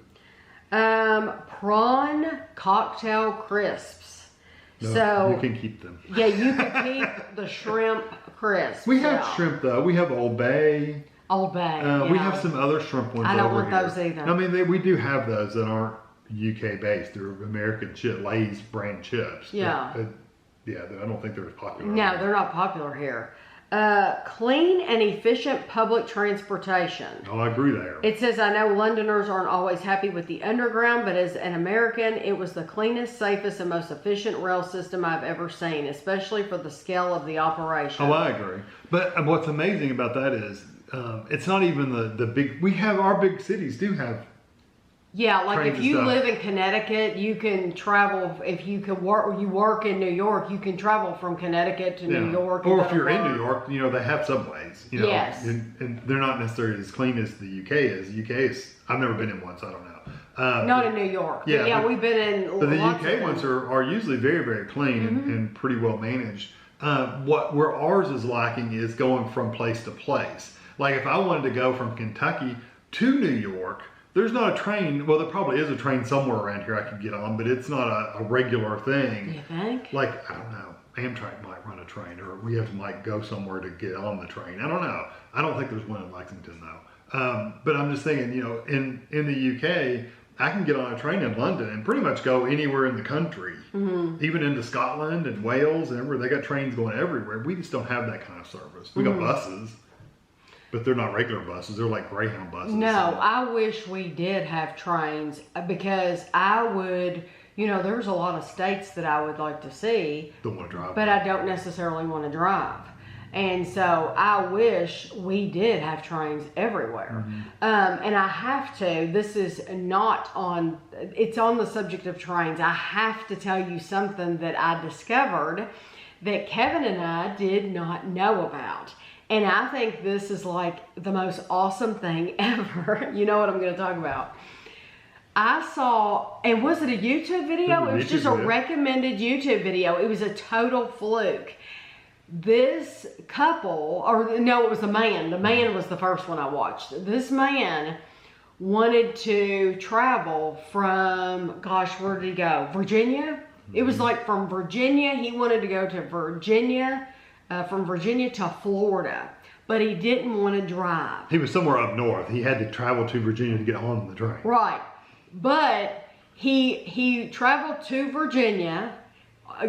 Speaker 1: Prawn cocktail crisps.
Speaker 2: No,
Speaker 1: So
Speaker 2: you can keep them.
Speaker 1: yeah, you can keep the shrimp crisps.
Speaker 2: We have
Speaker 1: Yeah.
Speaker 2: shrimp though. We have Old Bay.
Speaker 1: Old Bay.
Speaker 2: We
Speaker 1: yeah.
Speaker 2: have some other shrimp ones.
Speaker 1: I don't
Speaker 2: over
Speaker 1: want
Speaker 2: here.
Speaker 1: those either.
Speaker 2: I mean, we do have those that aren't UK based. They're American chip, Lay's brand chips.
Speaker 1: Yeah.
Speaker 2: Yeah, I don't think they're as popular.
Speaker 1: No, they're not popular here. Clean and efficient public transportation.
Speaker 2: Oh, I agree there.
Speaker 1: It says, I know Londoners aren't always happy with the underground, but as an American, it was the cleanest, safest, and most efficient rail system I've ever seen, especially for the scale of the operation.
Speaker 2: Oh, I agree. But what's amazing about that is it's not even the big. We have our big cities do have.
Speaker 1: Yeah, like
Speaker 2: trains
Speaker 1: if
Speaker 2: and
Speaker 1: you
Speaker 2: stuff.
Speaker 1: live in Connecticut, you can travel. If you can work, you work in New York, you can travel from Connecticut to New York.
Speaker 2: Or
Speaker 1: and
Speaker 2: if
Speaker 1: go to
Speaker 2: you're in
Speaker 1: work.
Speaker 2: New York, they have subways.
Speaker 1: Yes.
Speaker 2: And they're not necessarily as clean as the UK is. The UK is. I've never been in one, so I don't know.
Speaker 1: Not in New York.
Speaker 2: Yeah,
Speaker 1: But yeah,
Speaker 2: but-
Speaker 1: we've been in.
Speaker 2: But the
Speaker 1: lots of
Speaker 2: UK
Speaker 1: them.
Speaker 2: ones are usually very, very clean and pretty well managed. Where ours is lacking is going from place to place. Like if I wanted to go from Kentucky to New York, there's not a train. Well, there probably is a train somewhere around here I could get on, but it's not a regular thing.
Speaker 1: You think?
Speaker 2: Like, I don't know, Amtrak might run a train, or we might go somewhere to get on the train. I don't know. I don't think there's one in Lexington though. But I'm just thinking, in the UK, I can get on a train in London and pretty much go anywhere in the country, even into Scotland and Wales and everywhere. They got trains going everywhere. We just don't have that kind of service. We got buses, but they're not regular buses. They're like Greyhound buses.
Speaker 1: No, I wish we did have trains because I would, there's a lot of states that I would like to see,
Speaker 2: Don't want to drive.
Speaker 1: but I don't necessarily want to drive. And so I wish we did have trains everywhere. And I have to, this is not on, it's on the subject of trains. I have to tell you something that I discovered that Kevin and I did not know about. And I think this is like the most awesome thing ever. You know what I'm going to talk about. I saw, and was it a YouTube video? It was just a recommended YouTube video. It was a total fluke. This couple, or no, it was the man. The man was the first one I watched. This man wanted to travel from, gosh, where did he go? Virginia? It was like from Virginia. He wanted to go to Virginia, from Virginia to Florida, but he didn't want to drive.
Speaker 2: He was somewhere up north. He had to travel to Virginia to get on the train.
Speaker 1: Right. But he traveled to Virginia,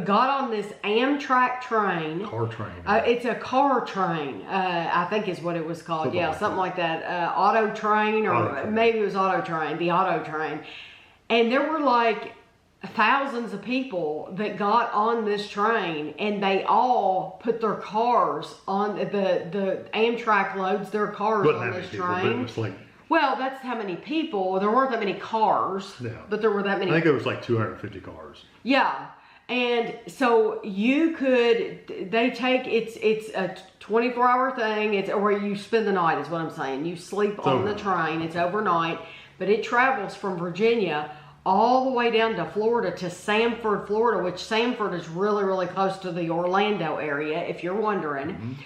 Speaker 1: got on this Amtrak train.
Speaker 2: Car train.
Speaker 1: It's a car train, I think is what it was called.
Speaker 2: Something
Speaker 1: Something like
Speaker 2: like
Speaker 1: that. Auto train, or
Speaker 2: Auto train.
Speaker 1: maybe it was auto train, the auto train. And there were like thousands of people that got on this train, and they all put their cars on the Amtrak loads their cars
Speaker 2: Wasn't
Speaker 1: on
Speaker 2: that
Speaker 1: this
Speaker 2: many people, but it
Speaker 1: train.
Speaker 2: was like,
Speaker 1: Well, that's how many people. There weren't that many cars,
Speaker 2: Yeah.
Speaker 1: but there were that many.
Speaker 2: I think there was like 250 cars.
Speaker 1: Yeah. And so they take, it's a 24-hour thing. It's where you spend the night is what I'm saying. You sleep on the
Speaker 2: overnight.
Speaker 1: train. It's overnight, but it travels from Virginia all the way down to Florida, to Sanford, Florida, which Sanford is really, really close to the Orlando area, if you're wondering.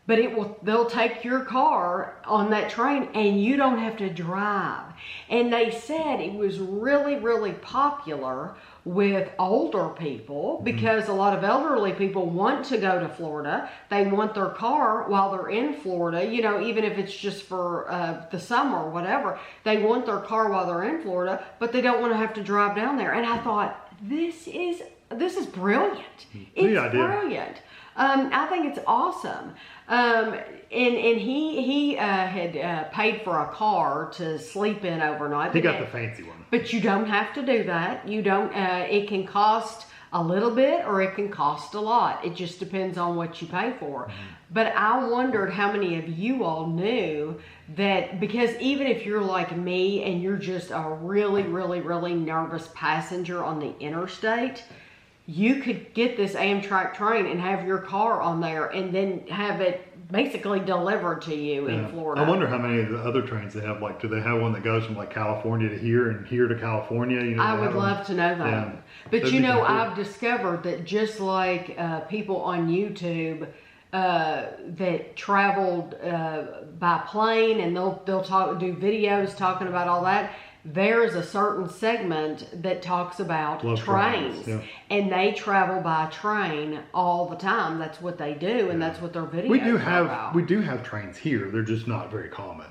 Speaker 1: But they'll take your car on that train and you don't have to drive. And they said it was really, really popular with older people because a lot of elderly people want to go to Florida. They want their car while they're in Florida, even if it's just for the summer or whatever. They want their car while they're in Florida, but they don't want to have to drive down there. And I thought, this is brilliant. It's
Speaker 2: idea.
Speaker 1: brilliant. I think it's awesome. And he had paid for a car to sleep in overnight.
Speaker 2: He got the fancy one.
Speaker 1: But you don't have to do that. You don't. It can cost a little bit or it can cost a lot. It just depends on what you pay for. But I wondered how many of you all knew that, because even if you're like me and you're just a really, really, really nervous passenger on the interstate, you could get this Amtrak train and have your car on there and then have it basically delivered to you in Florida.
Speaker 2: I wonder how many of the other trains they have. Like, do they have one that goes from like California to here and here to California? You know,
Speaker 1: I would love to know that.
Speaker 2: Yeah.
Speaker 1: But
Speaker 2: That'd
Speaker 1: you
Speaker 2: be
Speaker 1: know,
Speaker 2: cool.
Speaker 1: I've discovered that just like people on YouTube that traveled by plane and they'll do videos talking about all that. There is a certain segment that talks about trains, and they travel by train all the time. That's what they do, and that's what their videos are about.
Speaker 2: We do have trains here. They're just not very common.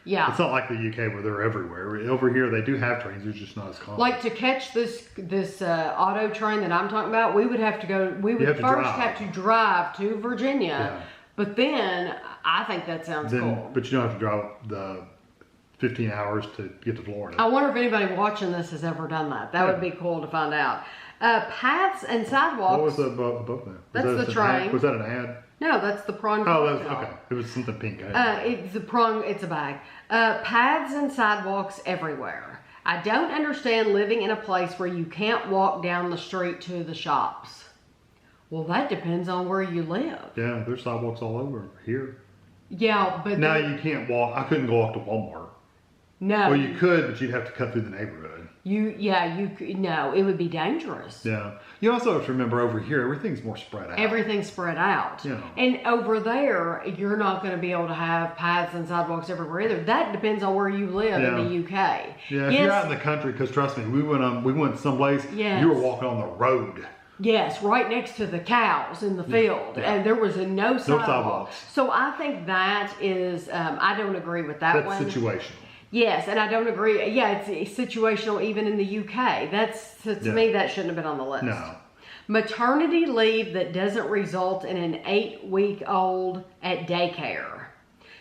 Speaker 1: Yeah,
Speaker 2: it's not like the UK where they're everywhere. Over here, they do have trains. They're just not as common.
Speaker 1: Like to catch this auto train that I'm talking about, we would have to go. We would first have to drive to Virginia, but then I think that sounds cool.
Speaker 2: But you don't have to drive the 15 hours to get to Florida.
Speaker 1: I wonder if anybody watching this has ever done that. That would be cool to find out. Paths and sidewalks.
Speaker 2: What was above that?
Speaker 1: That's the train.
Speaker 2: Was that an ad?
Speaker 1: No, that's the prawn.
Speaker 2: Oh, that was, okay. It was something pink.
Speaker 1: It's a prawn. It's a bag. Paths and sidewalks everywhere. I don't understand living in a place where you can't walk down the street to the shops. Well, that depends on where you live.
Speaker 2: Yeah, there's sidewalks all over here.
Speaker 1: Yeah, but
Speaker 2: now you can't walk. I couldn't go walk to Walmart.
Speaker 1: No.
Speaker 2: Well, you could, but you'd have to cut through the neighborhood.
Speaker 1: You could. No, it would be dangerous.
Speaker 2: Yeah. You also have to remember over here, everything's more spread out.
Speaker 1: Everything's spread out.
Speaker 2: Yeah.
Speaker 1: And over there, you're not going to be able to have paths and sidewalks everywhere either. That depends on where you live in the UK.
Speaker 2: Yeah, if you're out in the country, because trust me, we went someplace, you were walking on the road.
Speaker 1: Yes, right next to the cows in the field, and there was no sidewalks. So I think that is, I don't agree with that one.
Speaker 2: That's situational.
Speaker 1: Yes, and I don't agree. Yeah, it's situational even in the UK. To me, that shouldn't have been on the list.
Speaker 2: No.
Speaker 1: Maternity leave that doesn't result in an 8-week-old at daycare.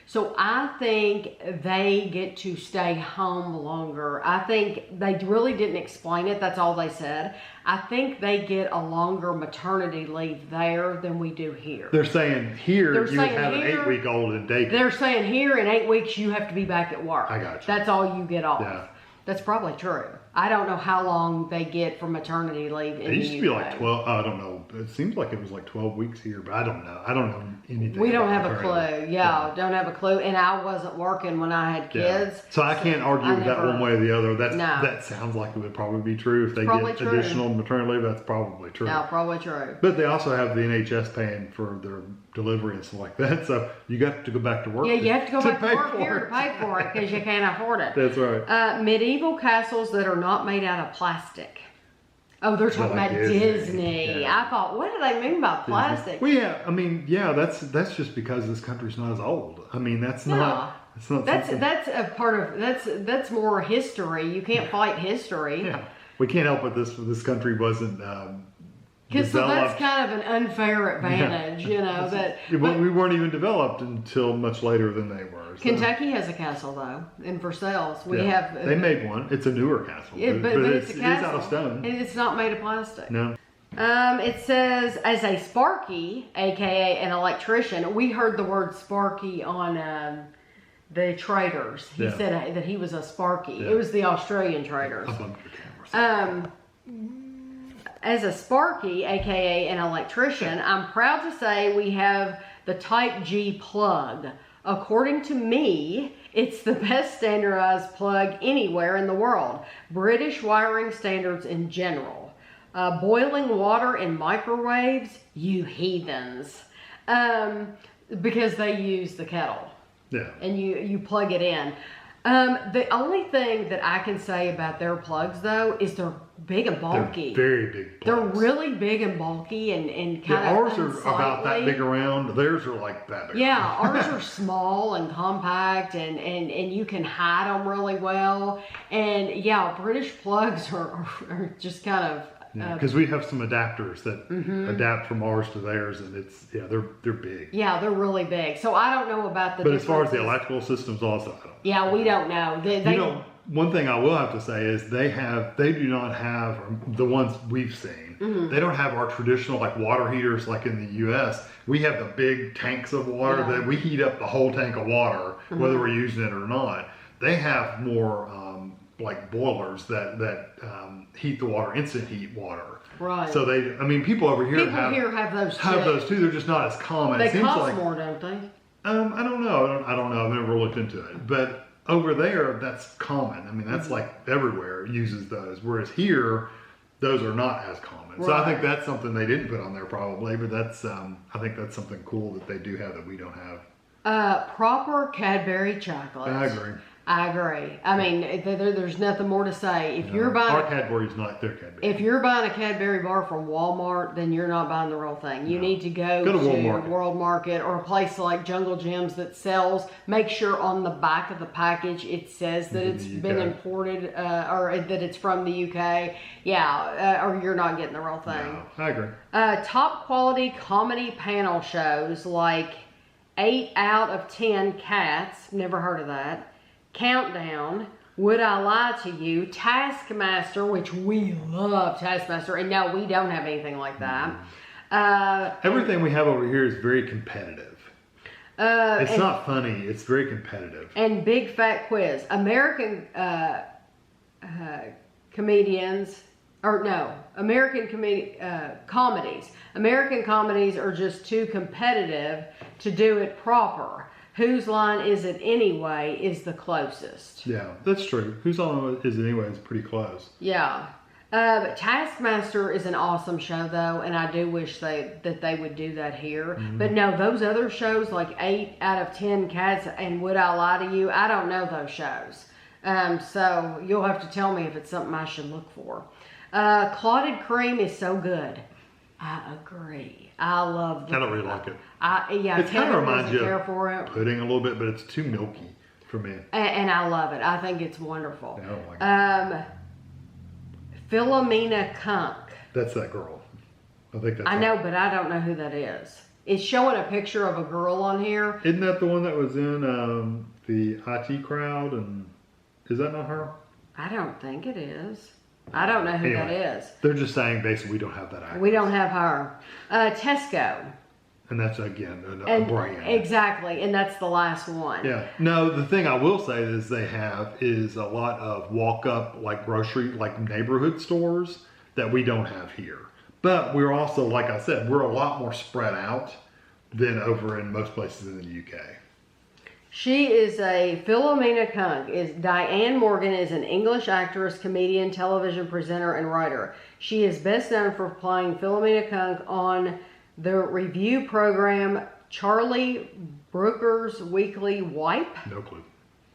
Speaker 1: So I think they get to stay home longer. I think they really didn't explain it. That's all they said. I think they get a longer maternity leave there than we do here.
Speaker 2: They're saying here you would have an 8-week-old in daycare.
Speaker 1: They're saying here in 8 weeks you have to be back at work.
Speaker 2: I got you.
Speaker 1: That's all you get off.
Speaker 2: Yeah.
Speaker 1: That's probably true. I don't know how long they get for maternity leave in the UK.
Speaker 2: It used to be like 12, I don't know. It seems like it was like 12 weeks here, but I don't know. I don't know anything.
Speaker 1: We don't have a clue. Yeah, don't have a clue. And I wasn't working when I had kids.
Speaker 2: Yeah. So I can't argue with that one way or the other. That sounds like it would probably be true. If they get additional maternity leave, that's probably true.
Speaker 1: Yeah, probably true.
Speaker 2: But they also have the NHS paying for their delivery and stuff like that. So you got to go back to work.
Speaker 1: Yeah, you have to go back to work here to pay for it because you can't afford it.
Speaker 2: That's right.
Speaker 1: Medieval castles that are not made out of plastic. Oh, they're talking about Disney.
Speaker 2: Yeah.
Speaker 1: I thought, what do they mean by plastic?
Speaker 2: Well, yeah, I mean, that's just because this country's not as old. I mean, that's not
Speaker 1: a part of that's more history. You can't fight history.
Speaker 2: Yeah, we can't help it. This country wasn't.
Speaker 1: Because so that's kind of an unfair advantage, you know.
Speaker 2: We weren't even developed until much later than they were. So.
Speaker 1: Kentucky has a castle though in Versailles. They
Speaker 2: made one. It's a newer castle, but it's a castle. It is out of stone,
Speaker 1: and it's not made of plastic.
Speaker 2: No.
Speaker 1: It says as a Sparky, aka an electrician. We heard the word Sparky on the traders. He said that he was a Sparky. Yeah. It was the Australian traders. As a Sparky, aka an electrician, I'm proud to say we have the Type G plug. According to me, it's the best standardized plug anywhere in the world. British wiring standards in general. Boiling water in microwaves, you heathens. Because they use the kettle.
Speaker 2: Yeah. And
Speaker 1: you plug it in. The only thing that I can say about their plugs, though, is they're big and bulky.
Speaker 2: They're very big plugs.
Speaker 1: They're really big and bulky and kind of
Speaker 2: ours are about that big around. Theirs are like that big.
Speaker 1: Yeah, ours are small and compact, and you can hide them really well. And yeah, British plugs are just kind of...
Speaker 2: Because we have some adapters that adapt from ours to theirs, and they're big.
Speaker 1: Yeah, they're really big. So I don't know about the.
Speaker 2: But as far as the electrical systems, also, I don't know.
Speaker 1: Yeah, we don't know.
Speaker 2: one thing I will have to say is they do not have the ones we've seen. They don't have our traditional like water heaters like in the U.S. We have the big tanks of water that we heat up the whole tank of water, whether we're using it or not. They have more like boilers that heat the water, instant heat water.
Speaker 3: Right.
Speaker 2: So people over here
Speaker 3: have those too.
Speaker 2: Have those too. They're just not as common.
Speaker 3: They cost more, don't they?
Speaker 2: I don't know. I don't know. I've never looked into it. But over there, that's common. I mean, that's like everywhere uses those. Whereas here, those are not as common. Right. So I think that's something they didn't put on there probably. But that's I think that's something cool that they do have that we don't have.
Speaker 3: Proper Cadbury chocolates. I agree. I mean, there's nothing more to say. If you're buying
Speaker 2: our Cadbury's not their Cadbury.
Speaker 3: If you're buying a Cadbury bar from Walmart, then you're not buying the real thing. You need to go to World Market or a place like Jungle Gyms that sells. Make sure on the back of the package it says that it's been imported or that it's from the UK. Yeah, or you're not getting the real thing.
Speaker 2: No, I agree.
Speaker 3: Top quality comedy panel shows like 8 out of 10 Cats. Never heard of that. Countdown, Would I Lie to You, Taskmaster, which we love Taskmaster, and no, we don't have anything like that.
Speaker 2: Everything we have over here is very competitive. It's not funny, it's very competitive.
Speaker 3: And Big Fat Quiz. American comedies. American comedies are just too competitive to do it proper. Whose Line Is It Anyway is the closest.
Speaker 2: Yeah, that's true. Whose Line Is It Anyway is pretty close.
Speaker 3: Yeah. But Taskmaster is an awesome show, though, and I do wish that they would do that here. But no, those other shows, like 8 out of 10 Cats and Would I Lie to You, I don't know those shows. So you'll have to tell me if it's something I should look for. Clotted Cream is so good. I agree. I love.
Speaker 2: I don't really like it.
Speaker 3: It
Speaker 2: kind of reminds you
Speaker 3: of
Speaker 2: pudding a little bit, but it's too milky for me.
Speaker 3: And I love it. I think it's wonderful.
Speaker 2: I don't like it.
Speaker 3: Philomena Kunk.
Speaker 2: That's that girl. I think that's.
Speaker 3: I know, but I don't know who that is. It's showing a picture of a girl on here.
Speaker 2: Isn't that the one that was in the IT crowd? And is that not her?
Speaker 3: I don't think it is. I don't know who that is.
Speaker 2: They're just saying basically we don't have that actress.
Speaker 3: We don't have her. Tesco.
Speaker 2: And that's, again, a brand.
Speaker 3: Exactly, and that's the last one.
Speaker 2: Yeah. No, the thing I will say is they have is a lot of walk-up, like grocery, like neighborhood stores that we don't have here. But we're also, like I said, we're a lot more spread out than over in most places in the UK.
Speaker 3: She is Philomena Kunk. Diane Morgan is an English actress, comedian, television presenter, and writer. She is best known for playing Philomena Kunk on the review program Charlie Brooker's Weekly Wipe.
Speaker 2: No clue.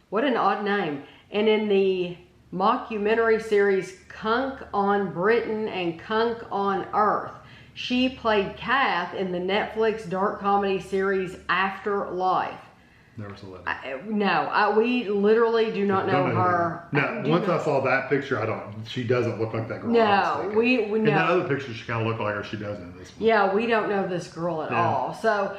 Speaker 3: What an odd name. And in the mockumentary series Kunk on Britain and Kunk on Earth. She played Kath in the Netflix dark comedy series Afterlife.
Speaker 2: Never saw that.
Speaker 3: We literally do not know her.
Speaker 2: No, once I saw that picture, she doesn't look like that girl.
Speaker 3: No, we know.
Speaker 2: In that other picture, she kind of looked like her. She doesn't in this one.
Speaker 3: Yeah, we don't know this girl at all. So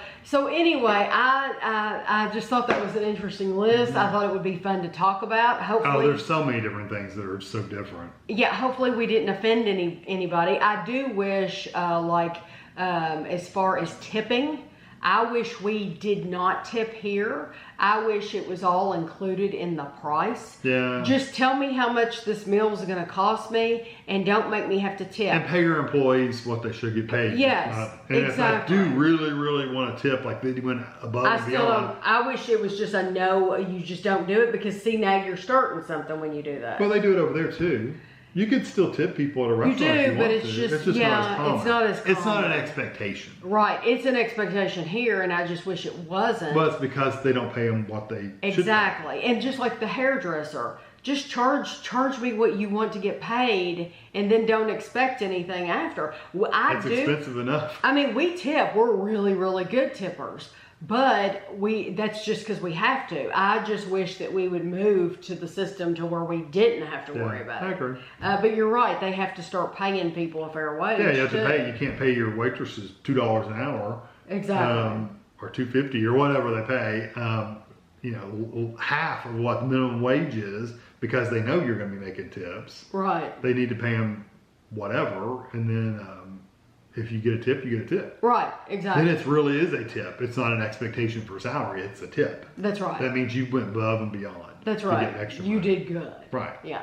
Speaker 3: anyway, I just thought that was an interesting list. I thought it would be fun to talk about. Hopefully,
Speaker 2: there's so many different things that are so different.
Speaker 3: Yeah, hopefully we didn't offend anybody. I do wish, as far as tipping, I wish we did not tip here. I wish it was all included in the price. Yeah. Just tell me how much this meal is going to cost me and don't make me have to tip.
Speaker 2: And pay your employees what they should get paid.
Speaker 3: Yes,
Speaker 2: and
Speaker 3: exactly.
Speaker 2: If I do really, really want to tip, like they went above and beyond.
Speaker 3: I wish it was just a no, you just don't do it because see, now you're starting something when you do that.
Speaker 2: Well, they do it over there too. You could still tip people at a restaurant.
Speaker 3: You do,
Speaker 2: if you
Speaker 3: but
Speaker 2: want
Speaker 3: it's
Speaker 2: to.
Speaker 3: just
Speaker 2: it's just not as common.
Speaker 3: It's not as common.
Speaker 2: It's not an expectation.
Speaker 3: Right, it's an expectation here, and I just wish it wasn't.
Speaker 2: Well, it's because they don't pay them what they
Speaker 3: exactly.
Speaker 2: should pay.
Speaker 3: And just like the hairdresser, just charge me what you want to get paid, and then don't expect anything after.
Speaker 2: It's expensive enough.
Speaker 3: I mean, we tip. We're really, really good tippers. But that's just because we have to. I just wish that we would move to the system to where we didn't have to worry about it.
Speaker 2: I agree.
Speaker 3: But you're right. They have to start paying people a fair wage.
Speaker 2: Yeah, you have to pay. You can't pay your waitresses $2 an hour.
Speaker 3: Exactly.
Speaker 2: Or $2.50 or whatever they pay. Half of what minimum wage is because they know you're going to be making tips.
Speaker 3: Right.
Speaker 2: They need to pay them whatever, and then if you get a tip, you get a tip.
Speaker 3: Right, exactly.
Speaker 2: Then it really is a tip. It's not an expectation for salary. It's a tip.
Speaker 3: That's right.
Speaker 2: That means you went above and beyond.
Speaker 3: That's
Speaker 2: to
Speaker 3: right.
Speaker 2: get extra
Speaker 3: You
Speaker 2: money.
Speaker 3: did good.
Speaker 2: Right.
Speaker 3: Yeah.